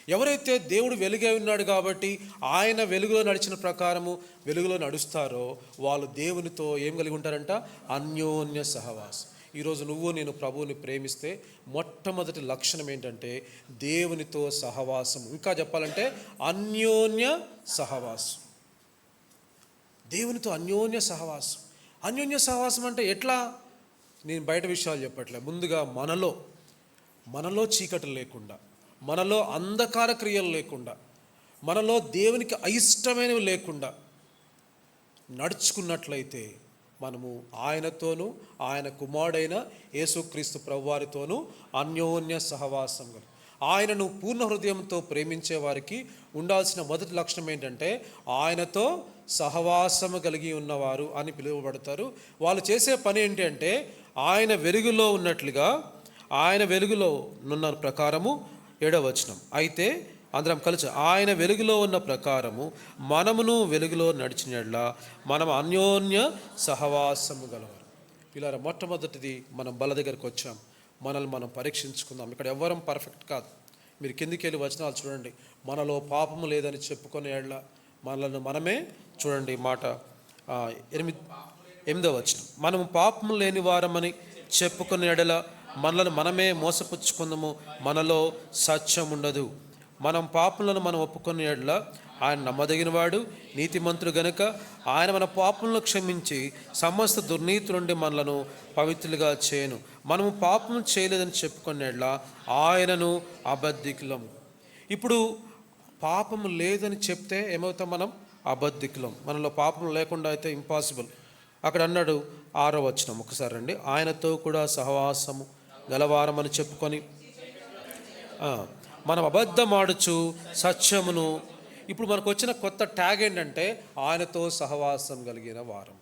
ఎవరైతే దేవుడు వెలుగై ఉన్నాడు కాబట్టి ఆయన వెలుగులో నడిచిన ప్రకారము వెలుగులో నడుస్తారో వాళ్ళు దేవునితో ఏం కలిగి ఉంటారంట? అన్యోన్య సహవాసం. ఈరోజు నువ్వు నేను ప్రభువుని ప్రేమిస్తే మొట్టమొదటి లక్షణం ఏంటంటే దేవునితో సహవాసం. ఇంకా చెప్పాలంటే అన్యోన్య సహవాసం. దేవునితో అన్యోన్య సహవాసం. అన్యోన్య సహవాసం అంటే ఎట్లా? నేను బయట విషయాలు చెప్పట్లే. ముందుగా మనలో చీకటి లేకుండా, మనలో అంధకార క్రియలు లేకుండా, మనలో దేవునికి అయిష్టమైనవి లేకుండా నడుచుకున్నట్లయితే మనము ఆయనతోనూ ఆయన కుమారుడైన యేసుక్రీస్తు ప్రభువారితోనూ అన్యోన్య సహవాసం కలిగి. ఆయనను పూర్ణ హృదయంతో ప్రేమించే వారికి ఉండాల్సిన మొదటి లక్షణం ఏంటంటే ఆయనతో సహవాసము కలిగి ఉన్నవారు అని పిలువబడతారు. వాళ్ళు చేసే పని ఏంటి అంటే ఆయన వెలుగులో ఉన్నట్లుగా, ఆయన వెలుగులో ఉన్న ప్రకారము 7వ వచనం, అయితే అందరం కలిసి ఆయన వెలుగులో ఉన్న ప్రకారము మనమును వెలుగులో నడిచినట్లా మనం అన్యోన్య సహవాసము గలవారు. ఇలా మొట్టమొదటిది మనం బల దగ్గరికి వచ్చాం. మనల్ని మనం పరీక్షించుకుందాం. ఇక్కడ ఎవ్వరం పర్ఫెక్ట్ కాదు. మీరు కిందికి వెళ్ళి వచనాలు చూడండి. మనలో పాపము లేదని చెప్పుకునే ఎడ్ల మనల్ని మనమే చూడండి. మాట 8వ వచనం, మనము పాపము లేని వారమని చెప్పుకునే ఎడల మనలను మనమే మోసపుచ్చుకుందాము, మనలో సత్యం ఉండదు. మనం పాపములను మనం ఒప్పుకునే ఎడల ఆయన నమ్మదగినవాడు, నీతిమంతుడు గనుక ఆయన మన పాపములను క్షమించి సమస్త దుర్నీతి నుండి మనలను పవిత్రులుగా చేయను. మనము పాపం చేయలేదని చెప్పుకునే ఎడల ఆయనను అబద్ధికులం. ఇప్పుడు పాపము లేదని చెప్తే ఏమవుతాం? మనం అబద్ధికులం. మనలో పాపం లేకుండా అయితే ఇంపాసిబుల్. అక్కడ అన్నాడు 6వ వచనం, ఒకసారి రండి. ఆయనతో కూడా సహవాసము గలవారమని చెప్పుకొని మనం అబద్ధమాడుచు సత్యమును. ఇప్పుడు మనకు వచ్చిన కొత్త ట్యాగ్ ఏంటంటే ఆయనతో సహవాసం కలిగిన వారం.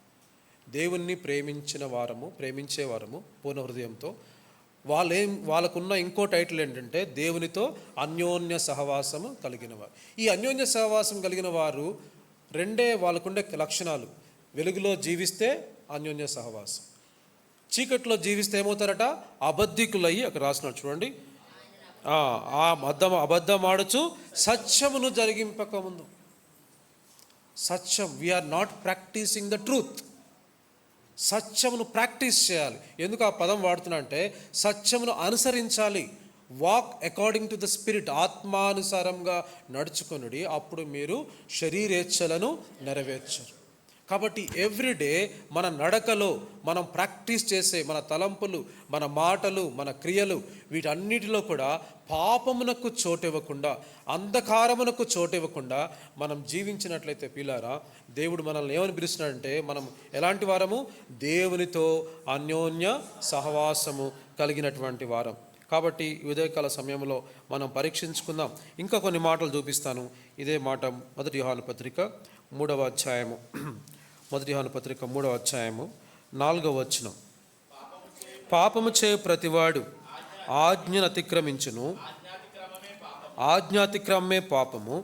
దేవుణ్ణి ప్రేమించే వారము పూర్ణ హృదయంతో. వాళ్ళకున్న ఇంకో టైటిల్ ఏంటంటే దేవునితో అన్యోన్య సహవాసము కలిగిన వారు. ఈ అన్యోన్య సహవాసం కలిగిన వారు రెండే వాళ్ళకుండే లక్షణాలు. వెలుగులో జీవిస్తే అన్యోన్య సహవాసం, చీకట్లో జీవిస్తే ఏమవుతారట? అబద్ధికులయ్యి. అక్కడ రాసినాడు చూడండి, అబద్ధం ఆడచ్చు సత్యమును జరిగింపకముందు. సత్యం, we are not practising the truth. సత్యమును ప్రాక్టీస్ చేయాలి. ఎందుకు ఆ పదం వాడుతున్నా అంటే సత్యమును అనుసరించాలి. Walk according to the spirit, ఆత్మానుసారంగా నడుచుకొనుడి, అప్పుడు మీరు శరీరేచ్ఛలను నెరవేర్చరు. కాబట్టి ఎవ్రీడే మన నడకలో మనం ప్రాక్టీస్ చేసే మన తలంపులు, మన మాటలు, మన క్రియలు, వీటన్నిటిలో కూడా పాపమునకు చోటివ్వకుండా, అంధకారమునకు చోటివ్వకుండా మనం జీవించినట్లయితే పిల్లారా, దేవుడు మనల్ని ఏమని పిలుస్తున్నాడంటే మనం ఎలాంటి వారము? దేవునితో అన్యోన్య సహవాసము కలిగినటువంటి వారం. కాబట్టి ఉదయకాల సమయంలో మనం పరీక్షించుకుందాం. ఇంకా కొన్ని మాటలు చూపిస్తాను. ఇదే మాట 1 యోహాను పత్రిక 3వ అధ్యాయము 1 యోహాను పత్రిక 3వ అధ్యాయము 4వ వచనం, పాపము చే ప్రతివాడు ఆజ్ఞను అతిక్రమించును, ఆజ్ఞాతిక్రమమే పాపము.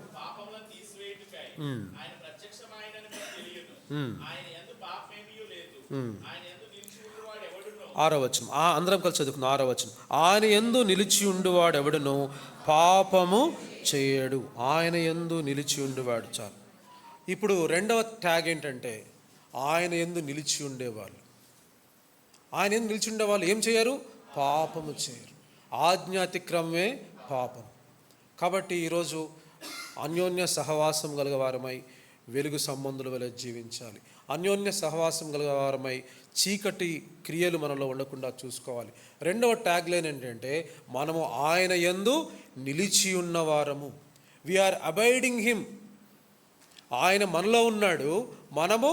6వ వచనం, అందరం కలిసి చదువుకున్నాం. 6వ వచనం, ఆయన యందు నిలిచి ఉండువాడు ఎవడునో పాపము చేయడు. ఆయన యందు నిలిచి ఉండువాడు. చాలు. ఇప్పుడు రెండవ ట్యాగ్ ఏంటంటే ఆయన యందు నిలిచి ఉండేవాళ్ళు. ఆయన యందు నిలిచి ఉండేవాళ్ళు ఏం చేయరు? పాపము చేయరు. ఆజ్ఞాతిక్రమమే పాపం. కాబట్టి ఈరోజు అన్యోన్య సహవాసం గలవారమై వెలుగు సంబంధుల వలె జీవించాలి. అన్యోన్య సహవాసం గలవారమై చీకటి క్రియలు మనలో ఉండకుండా చూసుకోవాలి. రెండవ ట్యాగ్ లైన్ ఏంటంటే మనము ఆయన యందు నిలిచి ఉన్నవారము. We are abiding him. ఆయన మనలో ఉన్నాడు, మనము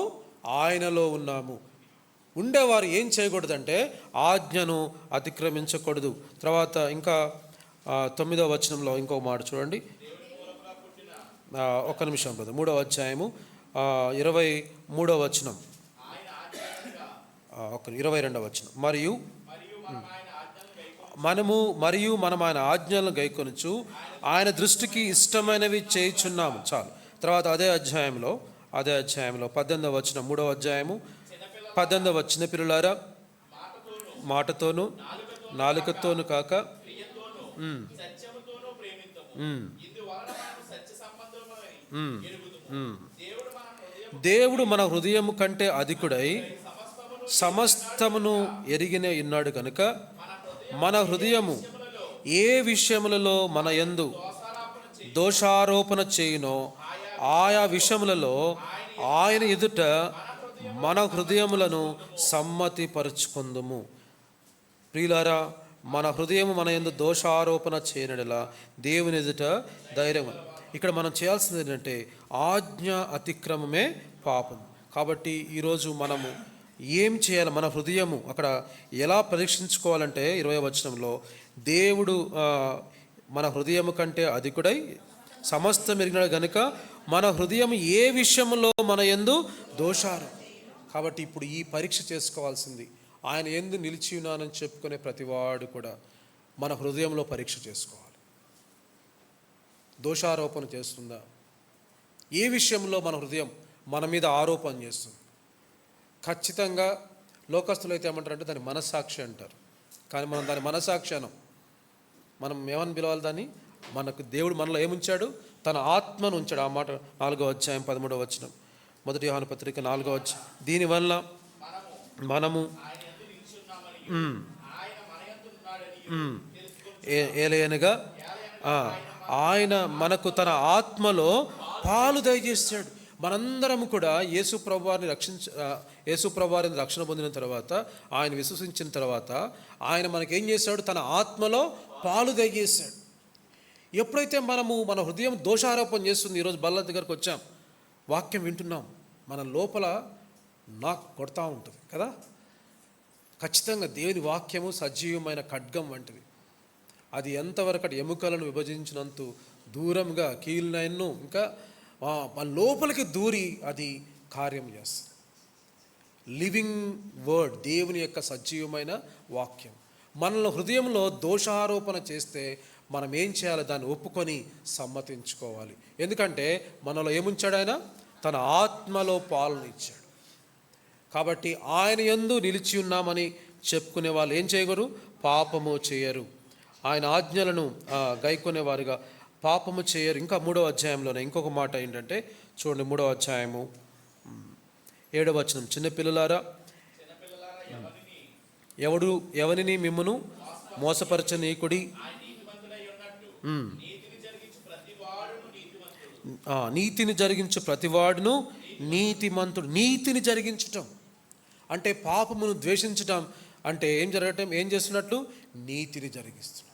ఆయనలో ఉన్నాము. ఉండేవారు ఏం చేయకూడదంటే ఆజ్ఞను అతిక్రమించకూడదు. తర్వాత ఇంకా 9వ వచనంలో ఇంకొక మాట చూడండి. ఒక్క నిమిషం బ్రదర్. 3వ అధ్యాయము 23వ వచనం, 22వ వచనం. మరియు మనం ఆయన ఆజ్ఞలను గైకొనుచు ఆయన దృష్టికి ఇష్టమైనవి చేయుచున్నాము. చాలు. తర్వాత అదే అధ్యాయంలో 18వ వచనం, 3వ అధ్యాయము 18వ వచనం, చిన్నపిల్లలారా మాటతోనూ నాలుకతోనూ కాక దేవుడు మన హృదయము కంటే అధికుడై సమస్తమును ఎరిగిన ఉన్నాడు కనుక మన హృదయము ఏ విషయములలో మన యందు దోషారోపణ చేయునో ఆయా విషయములలో ఆయన ఎదుట మన హృదయములను సమ్మతిపరుచుకుందుము. ప్రియులారా, మన హృదయము మన యందు దోషారోపణ చేయనడలా దేవుని ఎదుట ధైర్యం. ఇక్కడ మనం చేయాల్సింది ఏంటంటే ఆజ్ఞ అతిక్రమమే పాపం. కాబట్టి ఈరోజు మనము ఏం చేయాలి? మన హృదయము అక్కడ ఎలా పరీక్షించుకోవాలంటే 20వ వచనంలో దేవుడు మన హృదయము కంటే అధికుడై సమస్తం ఎరిగినాడు గనుక మన హృదయం ఏ విషయంలో మన యందు దోషారు. కాబట్టి ఇప్పుడు ఈ పరీక్ష చేసుకోవాల్సింది ఆయన యందు నిలిచి ఉన్నానని చెప్పుకునే ప్రతివాడు కూడా మన హృదయంలో పరీక్ష చేసుకోవాలి. దోషారోపణ చేస్తుందా? ఏ విషయంలో మన హృదయం మన మీద ఆరోపణ చేస్తుంది? ఖచ్చితంగా లోకస్తులు అయితే ఏమంటారంటే దాన్ని మనస్సాక్షి అంటారు. కానీ మనం దాని మనస్సాక్షి అనం. మనం ఏమని పిలవాలి దాన్ని? మనకు దేవుడు మనలో ఏముంచాడు? తన ఆత్మను ఉంచాడు. ఆ మాట 4వ అధ్యాయం 13వ వచనం, 1 యోహాను పత్రిక 4వ అధ్యాయం. దీనివల్ల మనము ఏలయనగా ఆయన మనకు తన ఆత్మలో పాలు దయచేస్తాడు. మనందరం కూడా యేసు ప్రభువారిని రక్షణ పొందిన తర్వాత, ఆయన విశ్వసించిన తర్వాత ఆయన మనకేం చేశాడు? తన ఆత్మలో పాలు దయచేశాడు. ఎప్పుడైతే మనము మన హృదయం దోషారోపణ చేస్తుంది, ఈరోజు బల్ల దగ్గరకు వచ్చాం, వాక్యం వింటున్నాం, మన లోపల నాకు కొడతా ఉంటుంది కదా. ఖచ్చితంగా దేవుని వాక్యము సజీవమైన ఖడ్గం వంటిది. అది ఎంతవరకు ఎముకలను విభజించినంత దూరంగా కీలునైన్ను ఇంకా మన లోపలికి దూరి అది కార్యం చేస్తుంది. లివింగ్ వర్డ్, దేవుని యొక్క సజీవమైన వాక్యం. మనలో హృదయంలో దోషారోపణ చేస్తే మనం ఏం చేయాలి? దాన్ని ఒప్పుకొని సమ్మతించుకోవాలి. ఎందుకంటే మనలో ఏముంచాడు? ఆయన తన ఆత్మలో పాలన ఇచ్చాడు. కాబట్టి ఆయన యందు నిలిచి ఉన్నామని చెప్పుకునే వాళ్ళు ఏం చేయగలరు? పాపము చేయరు. ఆయన ఆజ్ఞలను గైకొనేవారుగా పాపము చేయరు. ఇంకా 3వ అధ్యాయంలోనే ఇంకొక మాట ఏంటంటే చూడండి, 3వ అధ్యాయము 7వ వచనం, చిన్నపిల్లలారా ఎవరిని మిమ్మును మోసపరచనీకుడి, నీతిని జరిగించు ప్రతివాడును నీతిమంతుడు. నీతిని జరిగించటం అంటే పాపమును ద్వేషించటం అంటే ఏం చేస్తున్నట్లు? నీతిని జరిగిస్తున్నాం.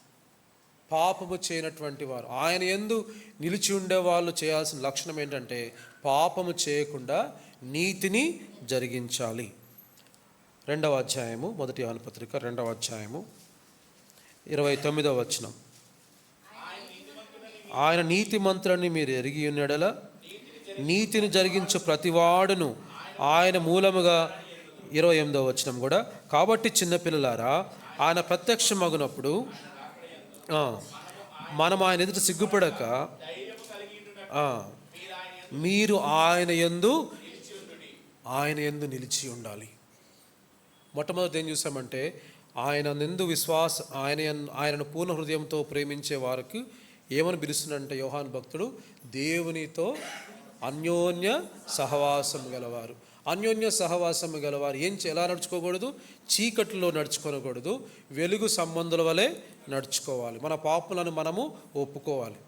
పాపము చేయనటువంటి వారు, ఆయన యందు నిలిచి ఉండే వాళ్ళు చేయాల్సిన లక్షణం ఏంటంటే పాపము చేయకుండా నీతిని జరిగించాలి. 2వ అధ్యాయము 1 యోహాను పత్రిక 2వ అధ్యాయము 29వ వచనం, ఆయన నీతిమంతులని మీరు ఎరిగి ఉన్నడల నీతిని జరిగించు ప్రతివాడును ఆయన మూలముగా. 28వ వచనం కూడా, కాబట్టి చిన్నపిల్లలారా ఆయన ప్రత్యక్షమగునప్పుడు మనం ఆయన ఎదుట సిగ్గుపడక మీరు ఆయన యందు నిలిచి ఉండాలి. మొట్టమొదటి ఏం చూసామంటే ఆయన యందు ఆయనను పూర్ణ హృదయంతో ప్రేమించే వారికి ఏమని పిలుస్తున్నాడంటే యోహాను భక్తుడు, దేవునితో అన్యోన్య సహవాసం గలవారు. అన్యోన్య సహవాసం గలవారు ఎలా నడుచుకోకూడదు? చీకటిలో నడుచుకోకూడదు, వెలుగు సంబంధుల వలె నడుచుకోవాలి. మన పాపలను మనము ఒప్పుకోవాలి.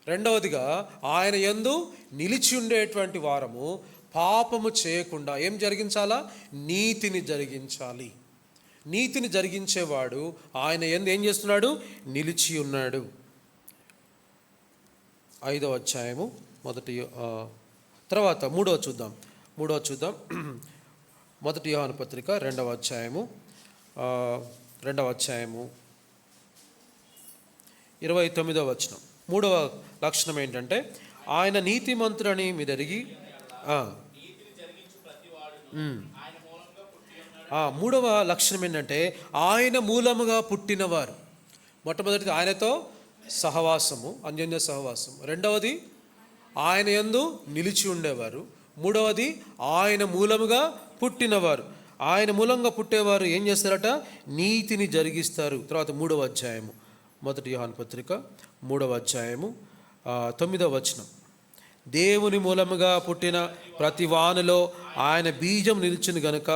రెండవదిగా ఆయన యందు నిలిచి ఉండేటువంటి వారము పాపము చేయకుండా ఏం జరిగించాలా? నీతిని జరిగించాలి. నీతిని జరిగించేవాడు ఆయన యందు ఏం చేస్తున్నాడు? నిలిచి ఉన్నాడు. 5వ అధ్యాయము తర్వాత 3వ చూద్దాం. 1 యోహాను పత్రిక 2వ అధ్యాయము 29వ వచనం. 3వ లక్షణం ఏంటంటే ఆయన నీతిమంతుడని మీరు ఎరిగి. మూడవ లక్షణం ఏంటంటే ఆయన మూలముగా పుట్టినవారు. మొట్టమొదటిది ఆయనతో సహవాసము, అన్యోన్య సహవాసం. రెండవది ఆయన యందు నిలిచి ఉండేవారు. మూడవది ఆయన మూలముగా పుట్టినవారు. ఆయన మూలంగా పుట్టేవారు ఏం చేస్తారట? నీతిని జరిగిస్తారు. తర్వాత 3వ అధ్యాయము, మొదటి యోహాను పత్రిక 3వ అధ్యాయము 9వ వచనం. దేవుని మూలముగా పుట్టిన ప్రతి వానిలో ఆయన బీజం నిలిచింది గనుక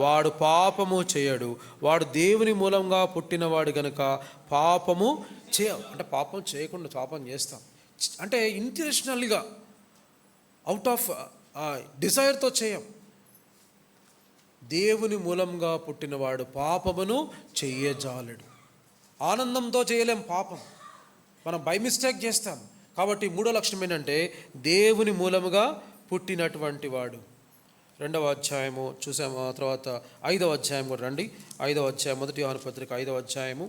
వాడు పాపము చేయడు. వాడు దేవుని మూలంగా పుట్టినవాడు గనుక పాపము అంటే పాపం చేయకుండా పాపం చేస్తాం అంటే ఇంటెన్షనల్గా అవుట్ ఆఫ్ డిజైర్తో చేయం. దేవుని మూలంగా పుట్టినవాడు పాపమును చెయ్యజాలడు. ఆనందంతో చేయలేం పాపం, మనం బై మిస్టేక్ చేస్తాం. కాబట్టి 3వ లక్షణం ఏంటంటే దేవుని మూలముగా పుట్టినటువంటి వాడు. 2వ అధ్యాయము చూసాము. తర్వాత 5వ అధ్యాయం కూడా రండి. 5వ అధ్యాయం, మొదటి యోహాను పత్రిక 5వ అధ్యాయము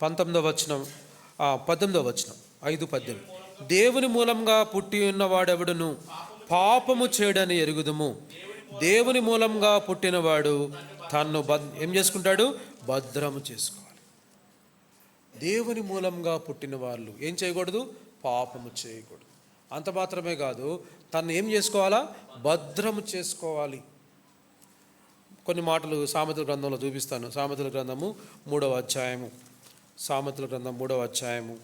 19వ వచనం, 18వ వచనం, 5:18. దేవుని మూలంగా పుట్టి ఉన్నవాడెవడును పాపము చేయడని ఎరుగుదుము. దేవుని మూలంగా పుట్టినవాడు తన్ను ఏం చేసుకుంటాడు? భద్రము చేసుకోవాలి. దేవుని మూలంగా పుట్టిన వాళ్ళు ఏం చేయకూడదు? పాపము చేయకూడదు. అంత మాత్రమే కాదు, తను ఏం చేసుకోవాలా? భద్రము చేసుకోవాలి. కొన్ని మాటలు సామెతల గ్రంథంలో చూపిస్తాను. సామెతల గ్రంథము 3వ అధ్యాయము, సామెతల గ్రంథం 3వ అధ్యాయము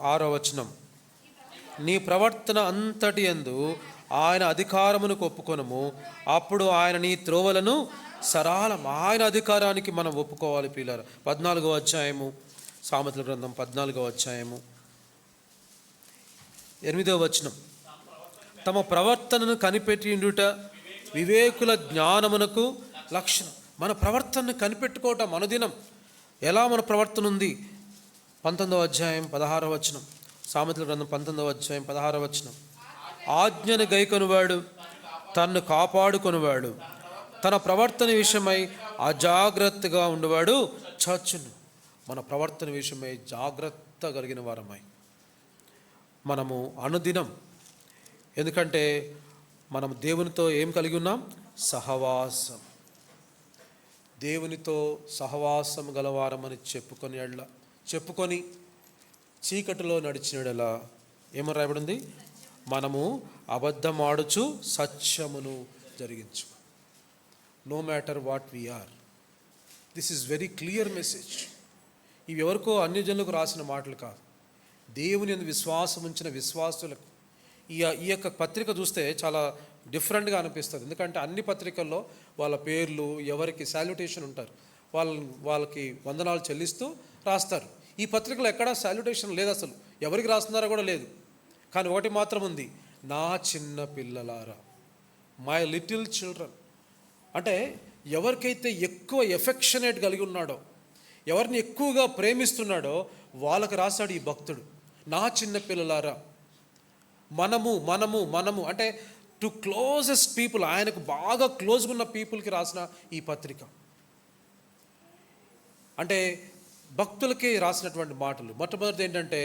6వ వచనం. నీ ప్రవర్తన అంతటి యందు ఆయన అధికారమును ఒప్పుకొనము, అప్పుడు ఆయన నీ త్రోవలను సరళం. ఆయన అధికారానికి మనం ఒప్పుకోవాలి పిల్లలు. 14వ అధ్యాయము, సామెతల గ్రంథం 14వ అధ్యాయము 8వ వచనం. తమ ప్రవర్తనను కనిపెట్టిండుట వివేకుల జ్ఞానమునకు లక్షణం. మన ప్రవర్తనను కనిపెట్టుకోవటం అనుదినం. ఎలా మన ప్రవర్తన ఉంది? 19వ అధ్యాయం 16వ వచనం, సామెతల గ్రంథం 19వ అధ్యాయం 16వ వచనం. ఆజ్ఞను గైకొనువాడు తన్ను కాపాడుకొనువాడు, తన ప్రవర్తన విషయమై అజాగ్రత్తగా ఉండేవాడు చచ్చును. మన ప్రవర్తన విషయమై జాగ్రత్త కలిగిన వారమై మనము అనుదినం, ఎందుకంటే మనం దేవునితో ఏం కలిగి ఉన్నాం? సహవాసం. దేవునితో సహవాసం గలవారమని చెప్పుకొని చీకటిలో నడిచినడలా ఏమని రాయబడింది? మనము అబద్ధమాడుచు సత్యమును జరిగించు. No matter what we are. This is very clear message. ఇవి ఎవరికో అన్యజనులకు రాసిన మాటలు కాదు, దేవుని యందు విశ్వాసం ఉంచిన విశ్వాసులకు. ఈ యొక్క పత్రిక చూస్తే చాలా డిఫరెంట్గా అనిపిస్తుంది. ఎందుకంటే అన్ని పత్రికల్లో వాళ్ళ పేర్లు, ఎవరికి సాల్యుటేషన్ ఉంటారు, వాళ్ళకి వందనాలు చెల్లిస్తూ రాస్తారు. ఈ పత్రికలో ఎక్కడా సాల్యుటేషన్ లేదు, అసలు ఎవరికి రాస్తున్నారో కూడా లేదు. కానీ ఒకటి మాత్రం ఉంది, నా చిన్న పిల్లలారా, మై లిటిల్ చిల్డ్రన్. అంటే ఎవరికైతే ఎక్కువ ఎఫెక్షనేట్ కలిగి ఉన్నాడో, ఎవరిని ఎక్కువగా ప్రేమిస్తున్నాడో వాళ్ళకి రాశాడు ఈ భక్తుడు, నా చిన్న పిల్లలారా. మనము అంటే టు క్లోజెస్ట్ పీపుల్, ఆయనకు బాగా క్లోజ్గా ఉన్న పీపుల్కి రాసిన ఈ పత్రిక. అంటే భక్తులకి రాసినటువంటి మాటలు. మొట్టమొదటిది ఏంటంటే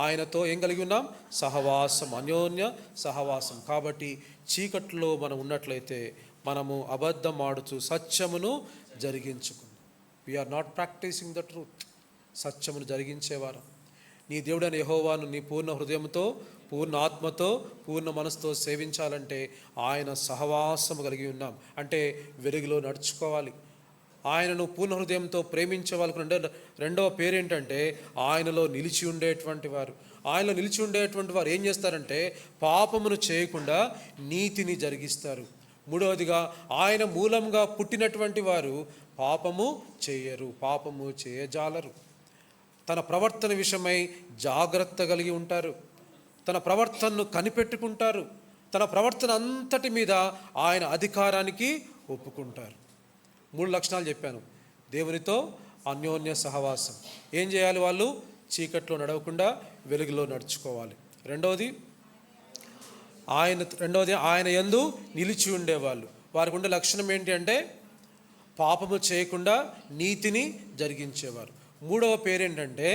ఆయనతో ఏం కలిగి ఉన్నాం? సహవాసం, అన్యోన్య సహవాసం. కాబట్టి చీకట్లో మనం ఉన్నట్లయితే మనము అబద్ధం ఆడుచు సత్యమును జరిగించుకుందాం. We are not practising the truth. సత్యమును జరిగించేవారు. నీ దేవుడైన యెహోవాను నీ పూర్ణ హృదయంతో, పూర్ణ ఆత్మతో, పూర్ణ మనసుతో సేవించాలంటే ఆయన సహవాసము కలిగి ఉన్నాం. అంటే వెలుగులో నడుచుకోవాలి. ఆయనను పూర్ణ హృదయంతో ప్రేమించే వాళ్ళకు రెండవ పేరు ఏంటంటే ఆయనలో నిలిచి ఉండేటువంటి వారు. ఆయనలో నిలిచి ఉండేటువంటి వారు ఏం చేస్తారంటే పాపమును చేయకుండా నీతిని జరిగిస్తారు. మూడవదిగా ఆయన మూలంగా పుట్టినటువంటి వారు పాపము చేయరు, పాపము చేయజాలరు. తన ప్రవర్తన విషయమై జాగ్రత్త కలిగి ఉంటారు. తన ప్రవర్తనను కనిపెట్టుకుంటారు. తన ప్రవర్తన అంతటి మీద ఆయన అధికారానికి ఒప్పుకుంటారు. 3 లక్షణాలు చెప్పాను. దేవునితో అన్యోన్య సహవాసం. ఏం చేయాలి? వాళ్ళు చీకట్లో నడవకుండా వెలుగులో నడుచుకోవాలి. రెండవది రెండవది ఆయన యందు నిలిచి ఉండేవాళ్ళు. వారికి ఉండే లక్షణం ఏంటి అంటే పాపము చేయకుండా నీతిని జరిగించేవారు. మూడవ పేరేంటంటే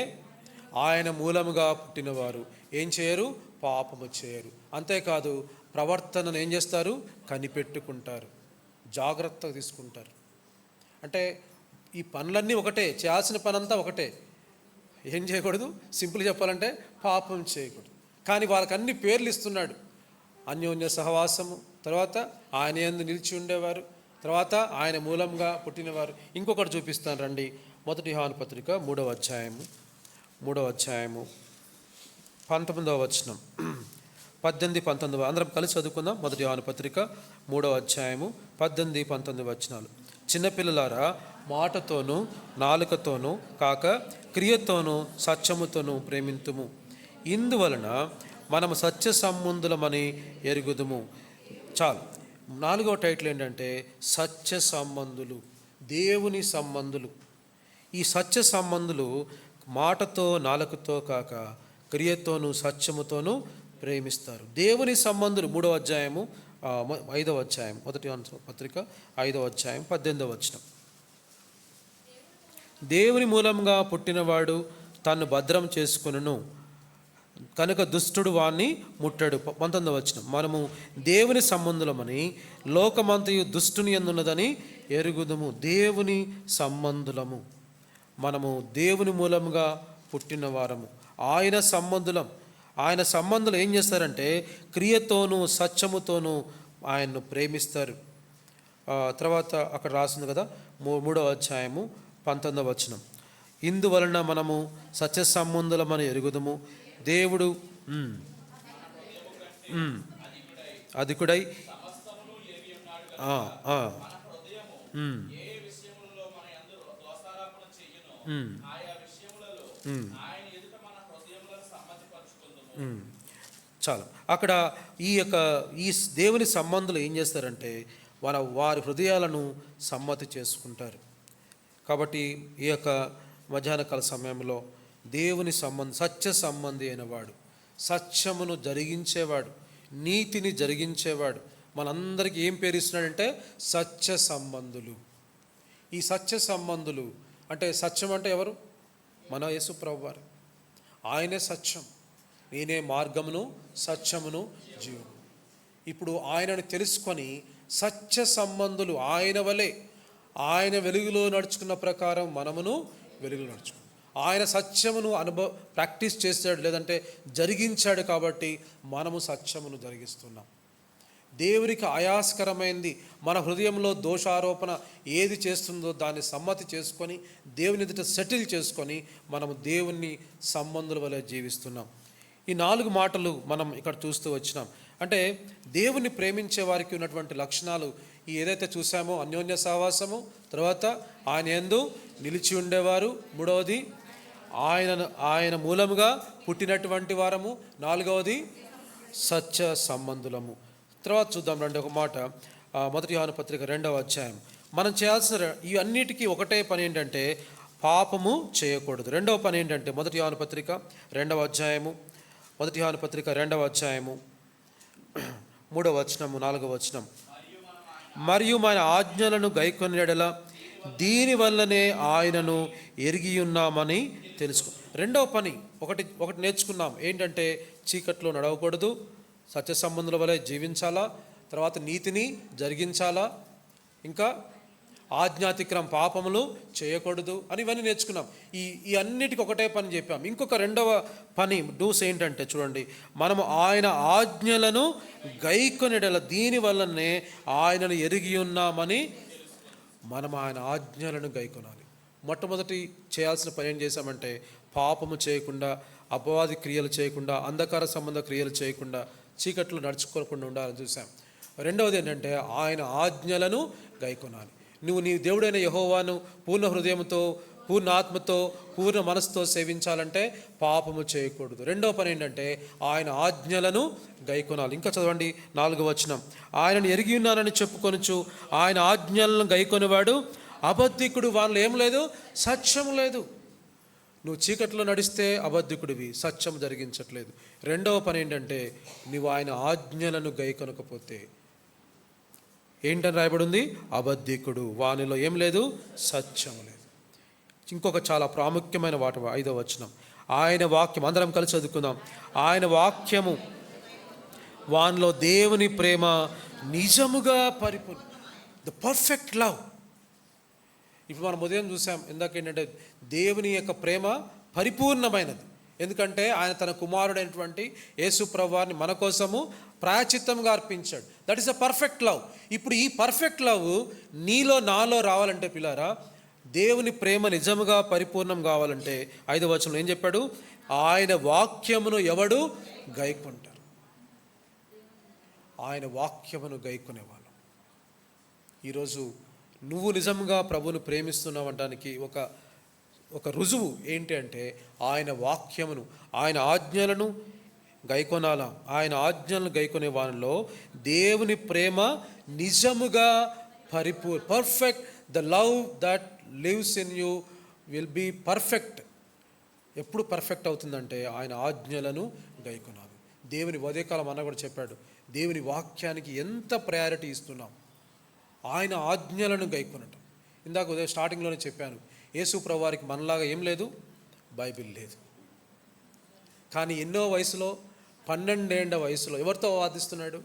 ఆయన మూలముగా పుట్టినవారు ఏం చేయరు, పాపము చేయరు. అంతేకాదు ప్రవర్తనను ఏం చేస్తారు, కనిపెట్టుకుంటారు, జాగ్రత్తగా తీసుకుంటారు. అంటే ఈ పనులన్నీ ఒకటే, చేయాల్సిన పని అంతా ఒకటే. ఏం చేయకూడదు, సింపుల్ చెప్పాలంటే పాపం చేయకూడదు. కానీ వాళ్ళకి అన్ని పేర్లు ఇస్తున్నాడు. అన్యోన్య సహవాసము, తర్వాత ఆయన యందు నిలిచి ఉండేవారు, తర్వాత ఆయన మూలంగా పుట్టినవారు. ఇంకొకటి చూపిస్తాను రండి. 1 యోహాను పత్రిక 3వ అధ్యాయము 19వ వచనం, 18, 19 అందరం కలిసి చదువుకుందాం. 1 యోహాను పత్రిక 3వ అధ్యాయము 18, 19 వచనాలు. చిన్నపిల్లలారా, మాటతోనూ నాలుకతోనూ కాక క్రియతోనూ సత్యముతోనూ ప్రేమింతుము. ఇందువలన మనము సత్య సంబంధులమని ఎరుగుదుము. చాలు. 4వ టైటిల్ ఏంటంటే సత్య సంబంధులు, దేవుని సంబంధులు. ఈ సత్య సంబంధులు మాటతో నాలుకతో కాక క్రియతోనూ సత్యముతోనూ ప్రేమిస్తారు. దేవుని సంబంధులు 3వ అధ్యాయము 5వ అధ్యాయం 1 యోహాను పత్రిక 5వ అధ్యాయం 18వ వచనం. దేవుని మూలంగా పుట్టినవాడు తన్ను భద్రం చేసుకొనును కనుక దుష్టుడు వాణ్ణి ముట్టడు. 19వ వచనం. మనము దేవుని సంబంధులమని లోకమంతయు దుష్టుని యందున్నదని ఎరుగుదుము. దేవుని సంబంధులము, మనము దేవుని మూలముగా పుట్టిన వారము, ఆయన సంబంధులం. ఆయన సంబంధులు ఏం చేస్తారంటే క్రియతోనూ సత్యముతోనూ ఆయన్ను ప్రేమిస్తారు. తర్వాత అక్కడ రాసింది కదా 3వ అధ్యాయము 19వ వచనం. ఇందువలన మనము సత్య సంబంధులమని ఎరుగుదుము. దేవుడు అధికుడై చాలా అక్కడ ఈ దేవుని సంబంధులు ఏం చేస్తారంటే వారి హృదయాలను సమ్మతి చేసుకుంటారు. కాబట్టి ఈ యొక్క మధ్యాహ్న కాల సమయంలో దేవుని సత్య సంబంధి అయిన వాడు, సత్యమును జరిగించేవాడు, నీతిని జరిగించేవాడు మనందరికీ ఏం పేరు ఇస్తున్నాడంటే సత్య సంబంధులు. ఈ సత్య సంబంధులు అంటే సత్యం అంటే ఎవరు? మన యేసు ప్రభువారు. ఆయనే సత్యం. నేనే మార్గమును సత్యమును జీవము. ఇప్పుడు ఆయనను తెలుసుకొని సత్య సంబంధులు ఆయన వలె, ఆయన వెలుగులో నడుచుకున్న ప్రకారం మనమును వెలుగులో నడుచుకున్నాం. ఆయన సత్యమును ప్రాక్టీస్ చేశాడు, లేదంటే జరిగించాడు. కాబట్టి మనము సత్యమును జరిగిస్తున్నాం. దేవునికి ఆయాస్కరమైంది మన హృదయంలో దోషారోపణ ఏది చేస్తుందో దాన్ని సమ్మతి చేసుకొని దేవుని ఎదుట సెటిల్ చేసుకొని మనము దేవుని సంబంధుల వలె జీవిస్తున్నాం. ఈ 4 మాటలు మనం ఇక్కడ చూస్తూ వచ్చినాం. అంటే దేవుని ప్రేమించే వారికి ఉన్నటువంటి లక్షణాలు ఈ ఏదైతే చూసామో, అన్యోన్య సహవాసము, తర్వాత ఆయన యందు నిలిచి ఉండేవారు, 3వది ఆయన మూలముగా పుట్టినటువంటి వారము, 4వది సత్య సంబంధులము. తర్వాత చూద్దాం రండి ఒక మాట. 1 యోహాను పత్రిక 2వ అధ్యాయం. మనం చేయాల్సిన ఈ అన్నిటికీ ఒకటే పని ఏంటంటే పాపము చేయకూడదు. 2వ పని ఏంటంటే 1 యోహాను పత్రిక 2వ అధ్యాయము 1 యోహాను పత్రిక 2వ అధ్యాయము 3వ వచనము 4వ వచనం. మరియు మన ఆజ్ఞలను గైకొని ఎడల దీనివల్లనే ఆయనను ఎరిగి ఉన్నామని తెలుసుకో. 2వ పని ఒకటి నేర్చుకున్నాం. ఏంటంటే చీకట్లో నడవకూడదు, సత్య సంబంధుల వలె జీవించాలా, తర్వాత నీతిని జరిగించాలా, ఇంకా ఆజ్ఞాతిక్రమ పాపములు చేయకూడదు అని ఇవన్నీ నేర్చుకున్నాం. ఈ అన్నిటికీ ఒకటే పని చెప్పాం. ఇంకొక 2వ పని డూస్ ఏంటంటే చూడండి, మనము ఆయన ఆజ్ఞలను గైకొనెడల దీనివల్లనే ఆయనను ఎరిగి ఉన్నామని. మనం ఆయన ఆజ్ఞలను గైకొనాలి. మొట్టమొదటి చేయాల్సిన పని ఏం చేశామంటే పాపము చేయకుండా, అపవాది క్రియలు చేయకుండా, అంధకార సంబంధ క్రియలు చేయకుండా, చీకట్లు నడుచుకోకుండా ఉండాలని చూసాం. 2వది ఏంటంటే ఆయన ఆజ్ఞలను గైకొనాలి. నువ్వు నీ దేవుడైన యెహోవాను పూర్ణ హృదయంతో, పూర్ణ ఆత్మతో, పూర్ణ మనసుతో సేవించాలంటే పాపము చేయకూడదు. 2వ పని ఏంటంటే ఆయన ఆజ్ఞలను గైకొనాలి. ఇంకా చదవండి 4వ వచనం. ఆయనను ఎరిగి ఉన్నానని చెప్పుకొనుచు ఆయన ఆజ్ఞలను గైకొనివాడు అబద్ధికుడు, వాళ్ళు ఏం లేదు, సత్యం లేదు. నువ్వు చీకట్లో నడిస్తే అబద్ధికుడివి, సత్యం జరిగించట్లేదు. రెండవ పని ఏంటంటే నువ్వు ఆయన ఆజ్ఞలను గైకొనకపోతే ఏంటని రాయబడి ఉంది? అబద్ధికుడు, వానిలో ఏం లేదు? సత్యం లేదు. ఇంకొక చాలా ప్రాముఖ్యమైన మాట 5వ వచనం, ఆయన వాక్యం, అందరం కలిసి చదువుకుందాం. ఆయన వాక్యము వానిలో దేవుని ప్రేమ నిజముగా పరిపూర్ణ, ద పర్ఫెక్ట్ లవ్. ఇప్పుడు మనం ఉదయం చూసాం, ఇందాక ఏంటంటే దేవుని యొక్క ప్రేమ పరిపూర్ణమైనది. ఎందుకంటే ఆయన తన కుమారుడైనటువంటి యేసు ప్రభువారిని మన కోసము ప్రాయశ్చిత్తంగా అర్పించాడు. That is a perfect love. ఇప్పుడు ఈ పర్ఫెక్ట్ లవ్ నీలో నాలో రావాలంటే పిల్లారా, దేవుని ప్రేమ నిజముగా పరిపూర్ణం కావాలంటే 5వ వచనంలో ఏం చెప్పాడు? ఆయన వాక్యమును ఎవడు గైకొంటారు? ఆయన వాక్యమును గైకొనేవాళ్ళం. ఈరోజు నువ్వు నిజంగా ప్రభువును ప్రేమిస్తున్నావనడానికి ఒక రుజువు ఏంటి అంటే ఆయన వాక్యమును, ఆయన ఆజ్ఞలను గైకొనాల. ఆయన ఆజ్ఞలను గైకొనే వానిలో దేవుని ప్రేమ నిజముగా perfect. The love that lives in you will be perfect. ఎప్పుడు పర్ఫెక్ట్ అవుతుందంటే ఆయన ఆజ్ఞలను గైకొనాలి. దేవుని ఉదయకాలం అన్న కూడా చెప్పాడు, దేవుని వాక్యానికి ఎంత ప్రయారిటీ ఇస్తున్నాం. ఆయన ఆజ్ఞలను గైకొనటం. ఇందాక ఉదయం స్టార్టింగ్లోనే చెప్పాను, యేసు ప్రభువారికి మనలాగా ఏం లేదు? బైబిల్ లేదు. కానీ ఎన్నో వయసులో, 12 ఏళ్ల వయసులో ఎవరితో వాదిస్తున్నాడు?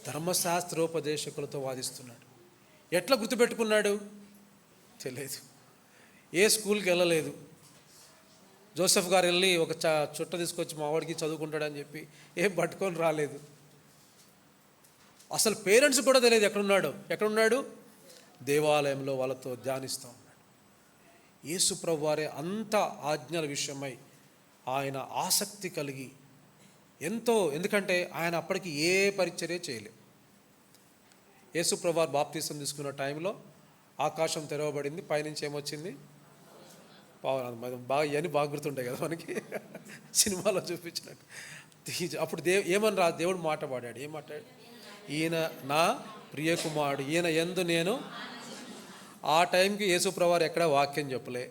ధర్మశాస్త్రోపదేశకులతో వాదిస్తున్నాడు. ఎట్లా గుర్తుపెట్టుకున్నాడు? తెలియదు. ఏ స్కూల్కి వెళ్ళలేదు. జోసెఫ్ గారు వెళ్ళి ఒక చుట్ట తీసుకొచ్చి మా వాడికి చదువుకుంటాడని చెప్పి ఏం పట్టుకొని రాలేదు. అసలు పేరెంట్స్ కూడా తెలియదు ఎక్కడున్నాడు? దేవాలయంలో వాళ్ళతో ధ్యానిస్తూ ఉన్నాడు. యేసు ప్రభు వారే అంత ఆజ్ఞల విషయమై ఆయన ఆసక్తి కలిగి ఎంతో, ఎందుకంటే ఆయన అప్పటికి ఏ పరిచర్య చేయలేదు. యేసు ప్రభు వారు బాప్తీసం తీసుకున్న టైంలో ఆకాశం తెరవబడింది, పైనుంచి ఏమొచ్చింది? బాగా గుర్తుంటాయి కదా మనకి, సినిమాలో చూపించినట్టు. అప్పుడు ఏమని దేవుడు మాట పాడాడు. ఏం మాట్లాడు? ఈయన నా ప్రియ కుమారుడు, ఈయన యందు నేను. ఆ టైంకి యేసుప్రభువారు ఎక్కడ వాక్యం చెప్పలే.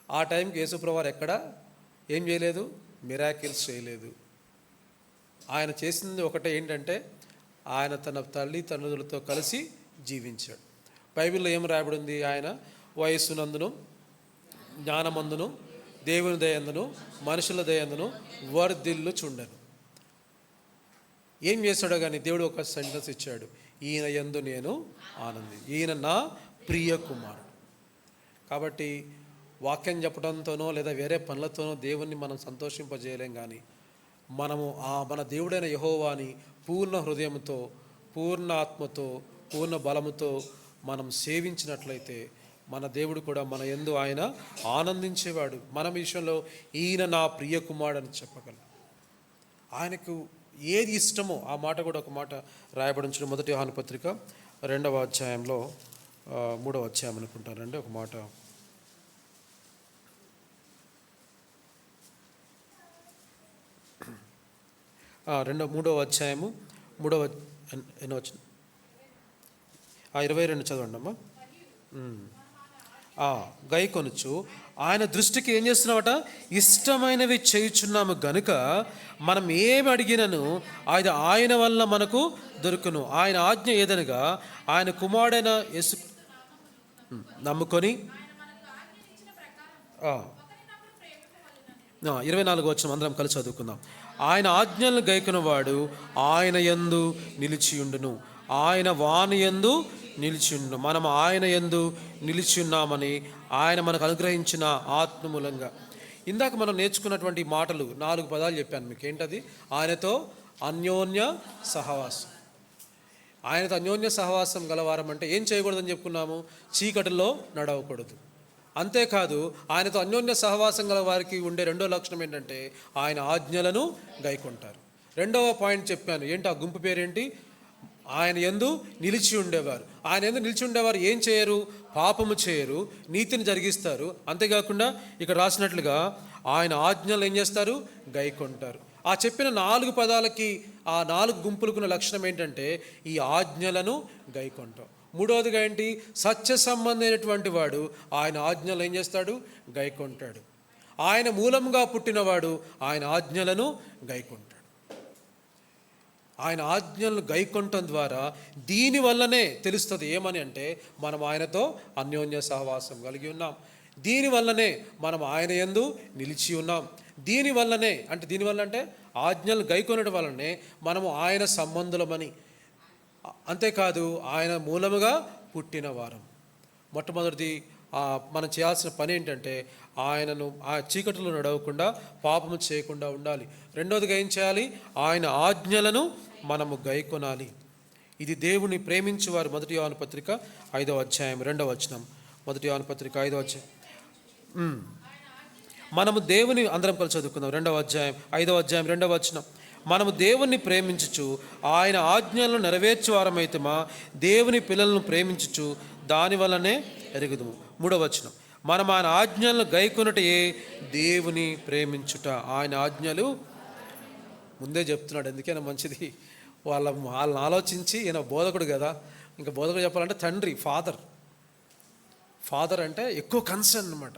ఆ టైంకి యేసుప్రభువారు ఎక్కడ ఏం చేయలేదు? మిరాకిల్స్ చేయలేదు. ఆయన చేసింది ఒకటే, ఏంటంటే ఆయన తన తల్లిదండ్రులతో కలిసి జీవించాడు. బైబిల్లో ఏం రాయబడింది? ఆయన వయస్సునందును, జ్ఞానమందును, దేవుని దయందును, మనుషుల దయందును వర్ధిల్లుచుండెను. ఏం చేశాడో కానీ దేవుడు ఒక సెంటెన్స్ ఇచ్చాడు, ఈయన యందు నేను ఆనంది, ఈయన నా ప్రియ కుమారుడు. కాబట్టి వాక్యం చెప్పడంతోనో లేదా వేరే పనులతోనో దేవుణ్ణి మనం సంతోషింపజేయలేం. కానీ మనము మన దేవుడైన యెహోవాని పూర్ణ హృదయంతో, పూర్ణ ఆత్మతో, పూర్ణ బలముతో మనం సేవించినట్లయితే మన దేవుడు కూడా మన యందు ఆయన ఆనందించేవాడు. మన విషయంలో ఈయన నా ప్రియ కుమారుడు అని చెప్పగలం. ఆయనకు ఏది ఇష్టమో ఆ మాట కూడా ఒక మాట రాయబడించిన 1 యోహాను పత్రిక 2వ అధ్యాయంలో 3వ అధ్యాయం అనుకుంటానండి, ఒక మాట. మూడవ అధ్యాయము 22 చదవండి అమ్మా. గై కొనుచు ఆయన దృష్టికి ఏం చేస్తున్నామట? ఇష్టమైనవి చేయుచున్నాము గనుక మనం ఏమి అడిగినను అది ఆయన వల్ల మనకు దొరుకును. ఆయన ఆజ్ఞ ఏదనగా ఆయన కుమారుడైన యేసు నమ్ముకొని 24వ వచనం అందరం కలిసి చదువుకుందాం. ఆయన ఆజ్ఞలను గైకొనువాడు ఆయన యందు నిలిచియుండును, ఆయన వాని యందు నిలిచియుండును. మనం ఆయన యందు నిలిచియున్నామని ఆయన మనకు అనుగ్రహించిన ఆత్మ మూలంగా. ఇందాక మనం నేర్చుకున్నటువంటి మాటలు 4 పదాలు చెప్పాను మీకు. ఏంటది? ఆయనతో అన్యోన్య సహవాసం. ఆయనతో అన్యోన్య సహవాసం గలవారం అంటే ఏం చేయకూడదని చెప్పుకున్నాము? చీకటిలో నడవకూడదు. అంతేకాదు ఆయనతో అన్యోన్య సహవాసం గల వారికి ఉండే రెండో లక్షణం ఏంటంటే ఆయన ఆజ్ఞలను గైకొంటారు. రెండవ పాయింట్ చెప్పాను, ఏంటి ఆ గుంపు పేరేంటి? ఆయన యందు నిలిచి ఉండేవారు. ఆయన యందు నిలిచి ఉండేవారు ఏం చేయరు? పాపము చేయరు, నీతిని జరిగిస్తారు. అంతేకాకుండా ఇక్కడ రాసినట్లుగా ఆయన ఆజ్ఞలు ఏం చేస్తారు? గైకొంటారు. ఆ చెప్పిన 4 పదాలకి, ఆ 4 గుంపులకున్న లక్షణం ఏంటంటే ఈ ఆజ్ఞలను గైకొంటాం. మూడవదిగా ఏంటి? సత్య సంబంధమైనటువంటి వాడు ఆయన ఆజ్ఞలు ఏం చేస్తాడు? గైకొంటాడు. ఆయన మూలంగా పుట్టినవాడు ఆయన ఆజ్ఞలను గైకొంటాడు. ఆయన ఆజ్ఞలను గైకొనటం ద్వారా దీనివల్లనే తెలుస్తుంది ఏమని అంటే మనం ఆయనతో అన్యోన్య సహవాసం కలిగి ఉన్నాం. దీనివల్లనే మనం ఆయన యందు నిలిచి ఉన్నాం. దీనివల్లనే అంటే ఆజ్ఞలు గైకొనడం వల్లనే మనము ఆయన సంబంధులమని, అంతేకాదు ఆయన మూలముగా పుట్టిన వారం. మొట్టమొదటిది మనం చేయాల్సిన పని ఏంటంటే ఆయనను ఆ చీకటిలో నడవకుండా పాపము చేయకుండా ఉండాలి. రెండోదిగా ఏం చేయాలి? ఆయన ఆజ్ఞలను మనము గైకొనాలి. ఇది దేవుని ప్రేమించేవారు. 1 యోహాను పత్రిక 5వ అధ్యాయం 2వ వచనం. 1 యోహాను పత్రిక 5వ అధ్యాయం మనము దేవుని అందరం కలిసి చదువుకుందాం. 2వ అధ్యాయం 5వ అధ్యాయం 2వ వచనం. మనము దేవుణ్ణి ప్రేమించుచు ఆయన ఆజ్ఞలను నెరవేర్చువారమైతమా దేవుని పిల్లలను ప్రేమించుచు దానివల్లనే ఎరుగుదుము. 3వ వచనం. మనం ఆయన ఆజ్ఞలను గైకొనుటయే దేవుని ప్రేమించుట. ఆయన ఆజ్ఞలు ముందే చెప్తున్నాడు. ఎందుకైనా మంచిది వాళ్ళని ఆలోచించి, ఈయన బోధకుడు కదా, ఇంకా బోధకుడు చెప్పాలంటే తండ్రి, ఫాదర్ అంటే ఎక్కువ కన్సర్న్ అనమాట.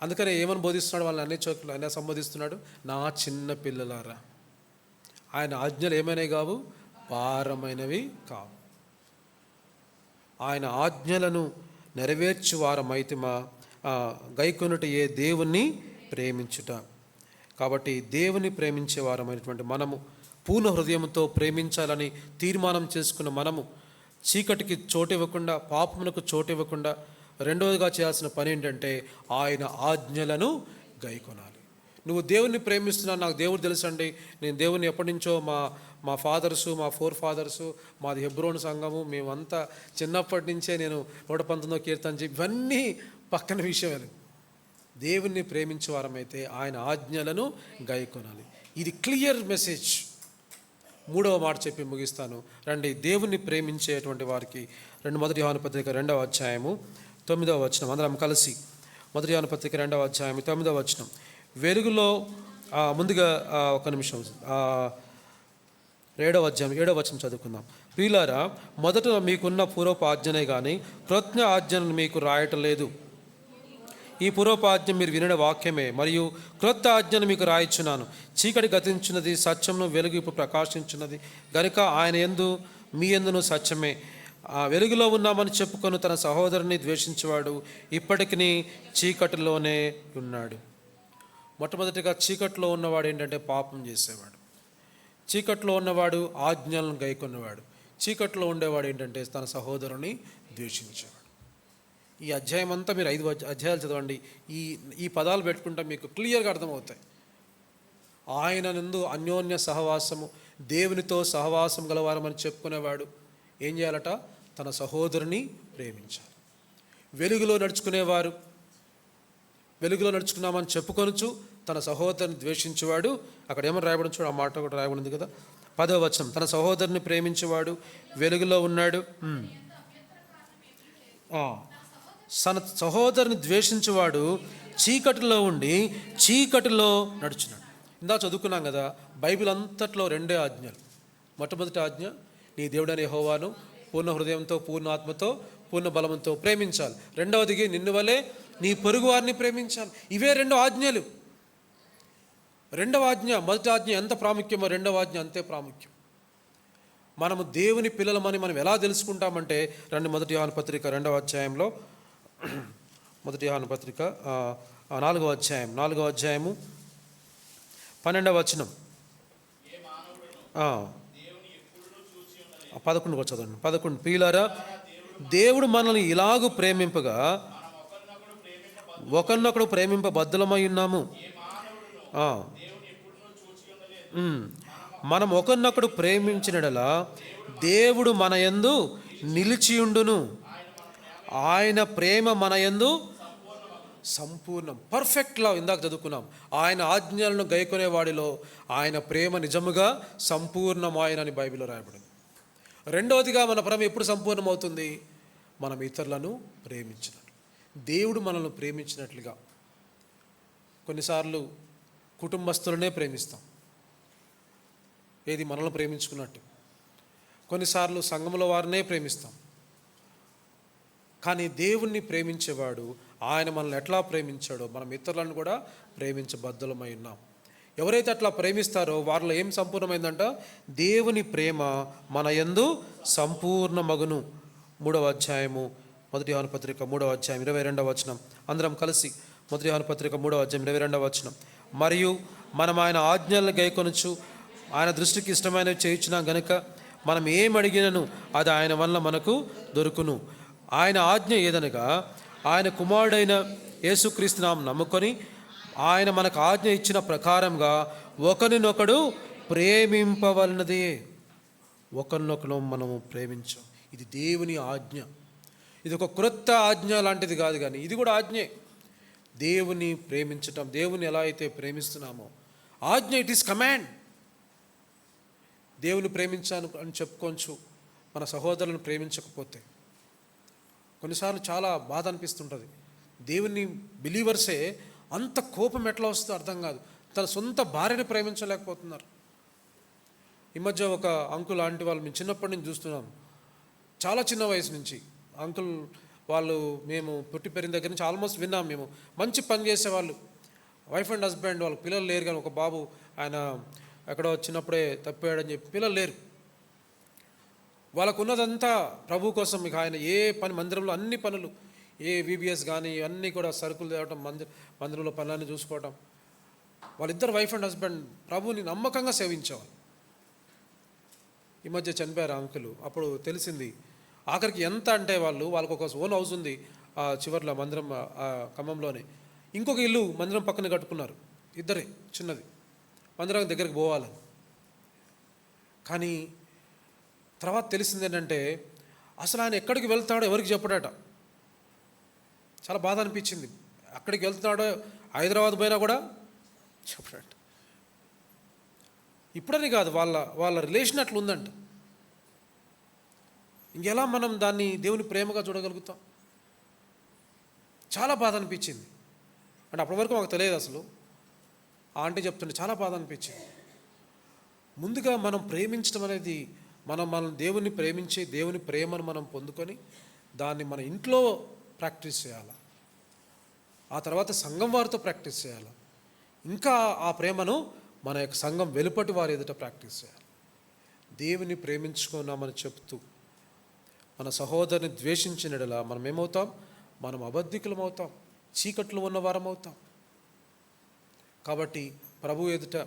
అందుకనే ఏమని బోధిస్తున్నాడు వాళ్ళని అన్ని చోట్ల ఆయన సంబోధిస్తున్నాడు, నా చిన్న పిల్లలారా. ఆయన ఆజ్ఞలు ఏమైనవి కావు, భారమైనవి కావు. ఆయన ఆజ్ఞలను నెరవేర్చువారమైతిమా గైకొనుట ఏ దేవుణ్ణి ప్రేమించుట. కాబట్టి దేవుని ప్రేమించే వారమైనటువంటి మనము, పూర్ణ హృదయంతో ప్రేమించాలని తీర్మానం చేసుకున్న మనము చీకటికి చోటివ్వకుండా, పాపమునకు చోటివ్వకుండా రెండవదిగా చేయాల్సిన పని ఏంటంటే ఆయన ఆజ్ఞలను గైకొనాలి. నువ్వు దేవుణ్ణి ప్రేమిస్తున్నావు, నాకు దేవుడు తెలుసండి, నేను దేవుని ఎప్పటి నుంచో మా ఫాదర్సు, మా ఫాదర్సు, మాది హెబ్రోను సంఘము, మేమంతా చిన్నప్పటి నుంచే నేను 119వ కీర్తన చెప్పి, ఇవన్నీ పక్కన విషయాలు. దేవుణ్ణి ప్రేమించే వారమైతే ఆయన ఆజ్ఞలను గైకొనాలి. ఇది క్లియర్ మెసేజ్. 3వ మాట చెప్పి ముగిస్తాను. రండి, దేవుణ్ణి ప్రేమించేటువంటి వారికి 1 యోహాను పత్రిక 2వ అధ్యాయము 9వ వచనం. అందరం కలిసి 1 యోహాను పత్రిక 2వ అధ్యాయం 9వ వచనం. వెలుగులో ముందుగా ఒక నిమిషం 7వ అధ్యాయం 7వ వచనం చదువుకుందాం. ప్రియులారా, మొదట మీకున్న పూర్వపు ఆజ్ఞనే కానీ క్రొత్త ఆజ్ఞను మీకు రాయటం లేదు. ఈ పూర్వపాజ్ఞ మీరు వినిన వాక్యమే, మరియు క్రొత్త ఆజ్ఞను మీకు రాయిచున్నాను. చీకటి గతించున్నది, సత్యమును వెలుగు ఇప్పుడు ప్రకాశించున్నది గనుక ఆయన యందు మీ యందును సత్యమే. వెలుగులో ఉన్నామని చెప్పుకొని తన సహోదరుని ద్వేషించేవాడు ఇప్పటికీ చీకటిలోనే ఉన్నాడు. మొట్టమొదటిగా చీకటిలో ఉన్నవాడు ఏంటంటే పాపం చేసేవాడు. చీకటిలో ఉన్నవాడు ఆజ్ఞలను గైకొన్నవాడు. చీకటిలో ఉండేవాడు ఏంటంటే తన సహోదరుని ద్వేషించేవాడు. ఈ అధ్యాయం అంతా మీరు 5 అధ్యాయాలు చదవండి. ఈ పదాలు పెట్టుకుంటే మీకు క్లియర్గా అర్థమవుతాయి. ఆయన నందు అన్యోన్య సహవాసము, దేవునితో సహవాసం గలవారమని చెప్పుకునేవాడు ఏం చేయాలట? తన సహోదరుని ప్రేమించాలి. వెలుగులో నడుచుకునేవారు, వెలుగులో నడుచుకున్నామని చెప్పుకొనొచ్చు తన సహోదరుని ద్వేషించేవాడు, అక్కడ ఏమని రాయబడి చూడు, ఆ మాట కూడా రాయబడింది కదా, 10వ వచనం. తన సహోదరుని ప్రేమించేవాడు వెలుగులో ఉన్నాడు, తన సహోదరుని ద్వేషించేవాడు చీకటిలో ఉండి చీకటిలో నడుచున్నాడు. ఇందా చదువుకున్నాం కదా, బైబిల్ అంతట్లో 2 ఆజ్ఞలు. మొట్టమొదటి ఆజ్ఞ, నీ దేవుడైన యెహోవాను పూర్ణ హృదయంతో, పూర్ణ ఆత్మతో, పూర్ణ బలముతో ప్రేమించాలి. రెండవదికి నిన్ను వలె నీ పొరుగు వారిని ప్రేమించాలి. ఇవే 2 ఆజ్ఞలు. రెండవ ఆజ్ఞ, మొదటి ఆజ్ఞ ఎంత ప్రాముఖ్యమో రెండవ ఆజ్ఞ అంతే ప్రాముఖ్యం. మనము దేవుని పిల్లలమని మనం ఎలా తెలుసుకుంటామంటే రండి 1 యోహాను పత్రిక 2వ అధ్యాయంలో, 1 యోహాను పత్రిక 4వ అధ్యాయం 12వ వచనం 11 చదవండి. 11. ప్రియులారా, దేవుడు మనల్ని ఇలాగూ ప్రేమింపగా ఒకరినొకడు ప్రేమింపబద్ధులమై ఉన్నాము. మనం ఒకరినొకడు ప్రేమించినడలా దేవుడు మన యందు నిలిచియుండును. ఆయన ప్రేమ మన యందు సంపూర్ణం, పర్ఫెక్ట్ లవ్. ఇందాక చదువుకున్నాం, ఆయన ఆజ్ఞలను గైకొనే వాడిలో ఆయన ప్రేమ నిజముగా సంపూర్ణమాయనని బైబిల్లో రాయబడింది. రెండవదిగా మన ప్రేమ ఎప్పుడు సంపూర్ణమవుతుంది? మనం ఇతరులను ప్రేమించినట్లు, దేవుడు మనల్ని ప్రేమించినట్లుగా. కొన్నిసార్లు కుటుంబస్తులనే ప్రేమిస్తాం, ఏది మనల్ని ప్రేమించుకున్నట్టు. కొన్నిసార్లు సంఘముల వారినే ప్రేమిస్తాం. కానీ దేవుణ్ణి ప్రేమించేవాడు ఆయన మనల్ని ఎట్లా ప్రేమించాడో మనం ఇతరులను కూడా ప్రేమించబద్ధులమై ఉన్నాం. ఎవరైతే అట్లా ప్రేమిస్తారో వారిలో ఏం సంపూర్ణమైందంట? దేవుని ప్రేమ మన యందు సంపూర్ణ మగును. 3వ అధ్యాయము 1 యోహాను పత్రిక 3వ అధ్యాయం 22వ వచనం. అందరం కలిసి 1 యోహాను పత్రిక 3వ అధ్యాయం 22వ వచనం. మరియు మనం ఆయన ఆజ్ఞలను గైకొనొచ్చు ఆయన దృష్టికి ఇష్టమైనవి చేయించినా గనుక మనం ఏం అడిగినను అది ఆయన వల్ల మనకు దొరుకును. ఆయన ఆజ్ఞ ఏదనగా ఆయన కుమారుడైన యేసుక్రీస్తు నామమున నమ్ముకొని ఆయన మనకు ఆజ్ఞ ఇచ్చిన ప్రకారంగా ఒకరినొకడు ప్రేమింపవలనదే. ఒకరినొకరు మనము ప్రేమించాం. ఇది దేవుని ఆజ్ఞ. ఇది ఒక క్రొత్త ఆజ్ఞ లాంటిది కాదు, కానీ ఇది కూడా ఆజ్ఞే. దేవుని ప్రేమించటం, దేవుని ఎలా అయితే ప్రేమిస్తున్నామో ఆజ్ఞ, ఇట్ ఈస్ కమాండ్. దేవుని ప్రేమించాను అని చెప్పుకోవచ్చు, మన సహోదరులను ప్రేమించకపోతే కొన్నిసార్లు చాలా బాధ అనిపిస్తుంటుంది. దేవుని బిలీవర్సే అంత కోపం ఎట్లా వస్తుందో అర్థం కాదు. తన సొంత భార్యని ప్రేమించలేకపోతున్నారు. ఈ మధ్య ఒక అంకుల్ ఆంటీ వాళ్ళు మేము చిన్నప్పటి నుంచి చూస్తున్నాం, చాలా చిన్న వయసు నుంచి అంకుల్ వాళ్ళు మేము పుట్టి పెరిగిన దగ్గర నుంచి ఆల్మోస్ట్ విన్నాం. మేము మంచి పని చేసేవాళ్ళు, వైఫ్ అండ్ హస్బెండ్, వాళ్ళకి పిల్లలు లేరు, కానీ ఒక బాబు ఆయన ఎక్కడో చిన్నప్పుడే తప్పాడని చెప్పి పిల్లలు లేరు. వాళ్ళకు ఉన్నదంతా ప్రభు కోసం. ఇక ఆయన ఏ పని, మందిరంలో అన్ని పనులు, ఏ VBS కానీ అన్నీ కూడా సరుకులు తేవటం, మందిరంలో పనులన్నీ చూసుకోవటం. వాళ్ళిద్దరు వైఫ్ అండ్ హస్బెండ్ ప్రభుని నమ్మకంగా సేవించేవాళ్ళు. ఈ మధ్య చనిపోయారు అంకులు. అప్పుడు తెలిసింది ఆఖరికి ఎంత అంటే వాళ్ళకు ఒక ఓన్ హౌస్ ఉంది ఆ చివర్లో, మందిరం ఖమ్మంలోనే. ఇంకొక ఇల్లు మందిరం పక్కన కట్టుకున్నారు, ఇద్దరే, చిన్నది, మందిరం దగ్గరికి పోవాలని. కానీ తర్వాత తెలిసింది ఏంటంటే అసలు ఆయన ఎక్కడికి వెళ్తాడో ఎవరికి చెప్పడట. చాలా బాధ అనిపించింది. అక్కడికి వెళ్తున్నాడో హైదరాబాద్ పోయినా కూడా చెప్పడట. ఇప్పుడని కాదు, వాళ్ళ రిలేషన్ అట్లా ఉందంట. ఇంకెలా మనం దాన్ని దేవుని ప్రేమగా చూడగలుగుతాం? చాలా బాధ అనిపించింది. అంటే అప్పటి వరకు మాకు తెలియదు అసలు. ఆ ఆంటీ చెప్తుంటే చాలా బాధ అనిపించింది. ముందుగా మనం ప్రేమించడం అనేది, మనం దేవుని ప్రేమించి దేవుని ప్రేమను మనం పొందుకొని దాన్ని మన ఇంట్లో ప్రాక్టీస్ చేయాలి. ఆ తర్వాత సంఘం వారితో ప్రాక్టీస్ చేయాలి. ఇంకా ఆ ప్రేమను మన యొక్క సంఘం వెలుపటి వారి ఎదుట ప్రాక్టీస్ చేయాలి. దేవుని ప్రేమించుకున్నామని చెప్తూ మన సహోదరుని ద్వేషించినలా మనం ఏమవుతాం? మనం అబద్ధికులం అవుతాం, చీకట్లు ఉన్న వారం అవుతాం. కాబట్టి ప్రభు ఎదుట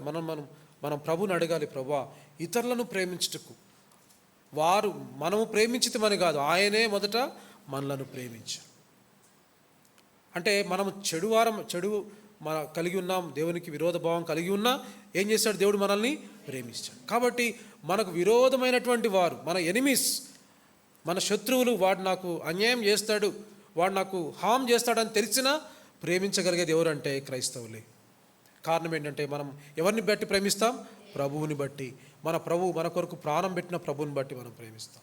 మనం ప్రభుని అడగాలి, ప్రభువా ఇతరులను ప్రేమించుటకు మనము ప్రేమించితమని కాదు, ఆయనే మొదట మనలను ప్రేమించారు. అంటే మనం చెడు మన కలిగి ఉన్నాం, దేవునికి విరోధ భావం కలిగి ఉన్నా ఏం చేశాడు? దేవుడు మనల్ని ప్రేమించాడు. కాబట్టి మనకు విరోధమైనటువంటి వారు, మన ఎనిమీస్, మన శత్రువులు, వాడు నాకు అన్యాయం చేస్తాడు, వాడు నాకు హామ్ చేస్తాడని తెలిసినా ప్రేమించగలిగేది ఎవరంటే క్రైస్తవులే. కారణం ఏంటంటే మనం ఎవరిని బట్టి ప్రేమిస్తాం? ప్రభువుని బట్టి. మన కొరకు ప్రాణం పెట్టిన ప్రభువుని బట్టి మనం ప్రేమిస్తాం.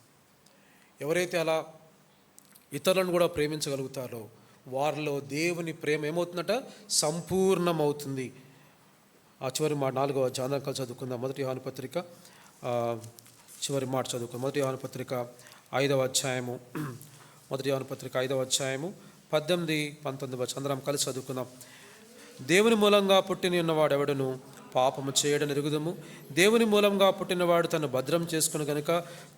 ఎవరైతే అలా ఇతరులను కూడా ప్రేమించగలుగుతారో వారిలో దేవుని ప్రేమ ఏమవుతుందట? సంపూర్ణమవుతుంది. ఆ చివరి మాట 4వ అధ్యాయం కలిసి చదువుకుందాం. 1 యోహాను పత్రిక చివరి మాట చదువుకుందాం. 1 యోహాను పత్రిక 5వ అధ్యాయము 1 యోహాను పత్రిక 5వ అధ్యాయము 18, 19 అందరం కలిసి చదువుకుందాం. దేవుని మూలంగా పుట్టిన ఉన్నవాడు ఎవడును పాపము చేయడని ఎరుగుదము. దేవుని మూలంగా పుట్టినవాడు తను భద్రం చేసుకుని గనుక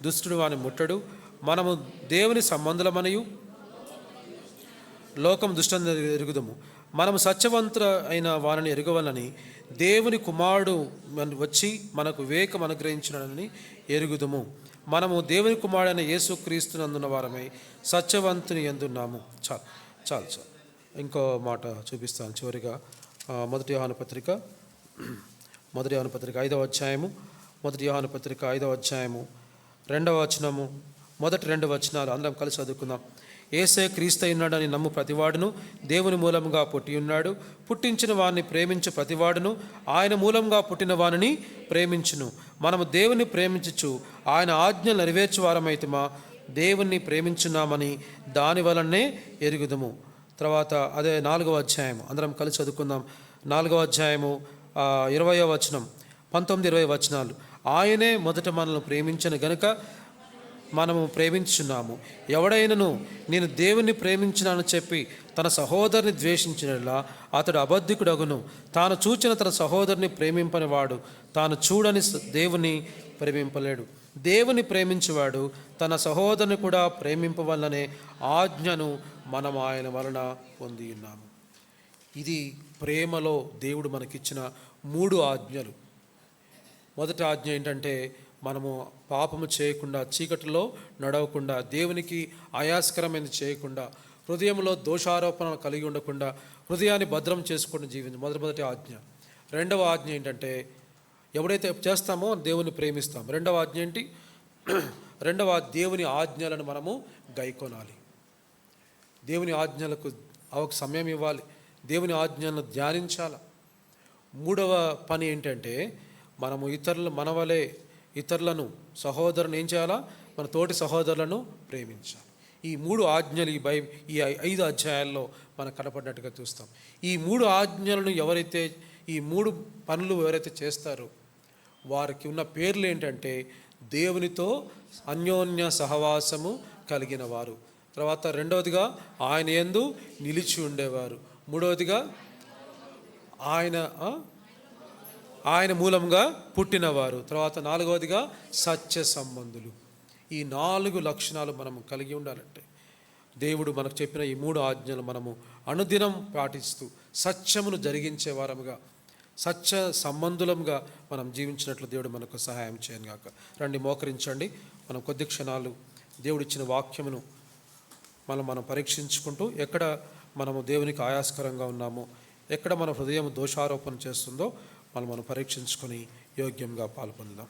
దుష్టుడు వాని ముట్టడు. మనము దేవుని సంబంధులమనియు లోకం దుష్టని ఎరుగుదము. మనము సత్యవంతుల అయిన వారిని ఎరుగవలని దేవుని కుమారుడు వచ్చి మనకు వివేకం అనుగ్రహించినని ఎరుగుదము. మనము దేవుని కుమారుడైన యేసుక్రీస్తునందున్న వారమై సత్యవంతుని యందున్నాము. చాలు. ఇంకో మాట చూపిస్తాను చివరిగా. 1 యోహాను పత్రిక 5వ అధ్యాయము 1 యోహాను పత్రిక 5వ అధ్యాయము 2వ వచనము, మొదటి 2 వచనాలు అందరం కలిసి చదువుకుందాం. యేసే క్రీస్తు ఉన్నాడని నమ్ము ప్రతివాడును దేవుని మూలంగా పుట్టి ఉన్నాడు. పుట్టించిన వారిని ప్రేమించు ప్రతివాడును ఆయన మూలంగా పుట్టిన వారిని ప్రేమించును. మనము దేవుని ప్రేమించుచు ఆయన ఆజ్ఞలు నెరవేర్చు వారమైతమా దేవుణ్ణి ప్రేమించున్నామని దాని వలనే ఎరుగుదము. తర్వాత అదే 4వ అధ్యాయము అందరం కలిసి చదువుకుందాం. 4వ అధ్యాయము 20వ వచనం, 19, 20 వచనాలు. ఆయనే మొదట మనల్ని ప్రేమించను గనుక మనము ప్రేమించున్నాము. ఎవడైనను నేను దేవుని ప్రేమించినానని చెప్పి తన సహోదరుని ద్వేషించినలా అతడు అబద్ధికుడగును. తాను చూచిన తన సహోదరుని ప్రేమింపని వాడు తాను చూడని దేవుని ప్రేమింపలేడు. దేవుని ప్రేమించేవాడు తన సహోదరుని కూడా ప్రేమింపవలనే ఆజ్ఞను మనం ఆయన వలన పొంది ఉన్నాము. ఇది ప్రేమలో దేవుడు మనకిచ్చిన 3 ఆజ్ఞలు. మొదటి ఆజ్ఞ ఏంటంటే, మనము పాపము చేయకుండా, చీకటిలో నడవకుండా, దేవునికి ఆయాస్కరమైనది చేయకుండా, హృదయంలో దోషారోపణ కలిగి ఉండకుండా, హృదయాన్ని భద్రం చేసుకుని జీవించి మొదటి ఆజ్ఞ. రెండవ ఆజ్ఞ ఏంటంటే, ఎవడైతే చేస్తామో దేవుని ప్రేమిస్తాం. రెండవ ఆజ్ఞ ఏంటి? దేవుని ఆజ్ఞలను మనము గైకొనాలి. దేవుని ఆజ్ఞలకు సమయం ఇవ్వాలి. దేవుని ఆజ్ఞలను ధ్యానించాలి. మూడవ పని ఏంటంటే, మనము మనవలే ఇతరులను సహోదరుని ఏం చేయాలా? మన తోటి సహోదరులను ప్రేమించాలి. ఈ 3 ఆజ్ఞలు ఈ 5 అధ్యాయాల్లో మనకు కనపడినట్టుగా చూస్తాం. ఈ 3 ఆజ్ఞలను ఈ 3 పనులు ఎవరైతే చేస్తారో వారికి ఉన్న పేర్లు ఏంటంటే, దేవునితో అన్యోన్య సహవాసము కలిగిన వారు. తర్వాత రెండవదిగా ఆయన యందు నిలిచి ఉండేవారు. మూడవదిగా ఆయన మూలంగా పుట్టినవారు. తర్వాత 4వదిగా సత్య సంబంధులు. ఈ 4 లక్షణాలు మనము కలిగి ఉండాలంటే, దేవుడు మనకు చెప్పిన ఈ 3 ఆజ్ఞలు మనము అనుదినం పాటిస్తూ సత్యమును జరిగించే వారముగా, సత్య సంబంధులంగా మనం జీవించినట్లు దేవుడు మనకు సహాయం చేయను గాక. రండి, మోకరించండి. మనం కొద్ది క్షణాలు దేవుడిచ్చిన వాక్యమును మనం పరీక్షించుకుంటూ, ఎక్కడ మనము దేవునికి ఆయాస్కరంగా ఉన్నామో, ఎక్కడ మన హృదయం దోషారోపణ చేస్తుందో మనం పరీక్షించుకొని యోగ్యంగా పాల్పొందుదాం.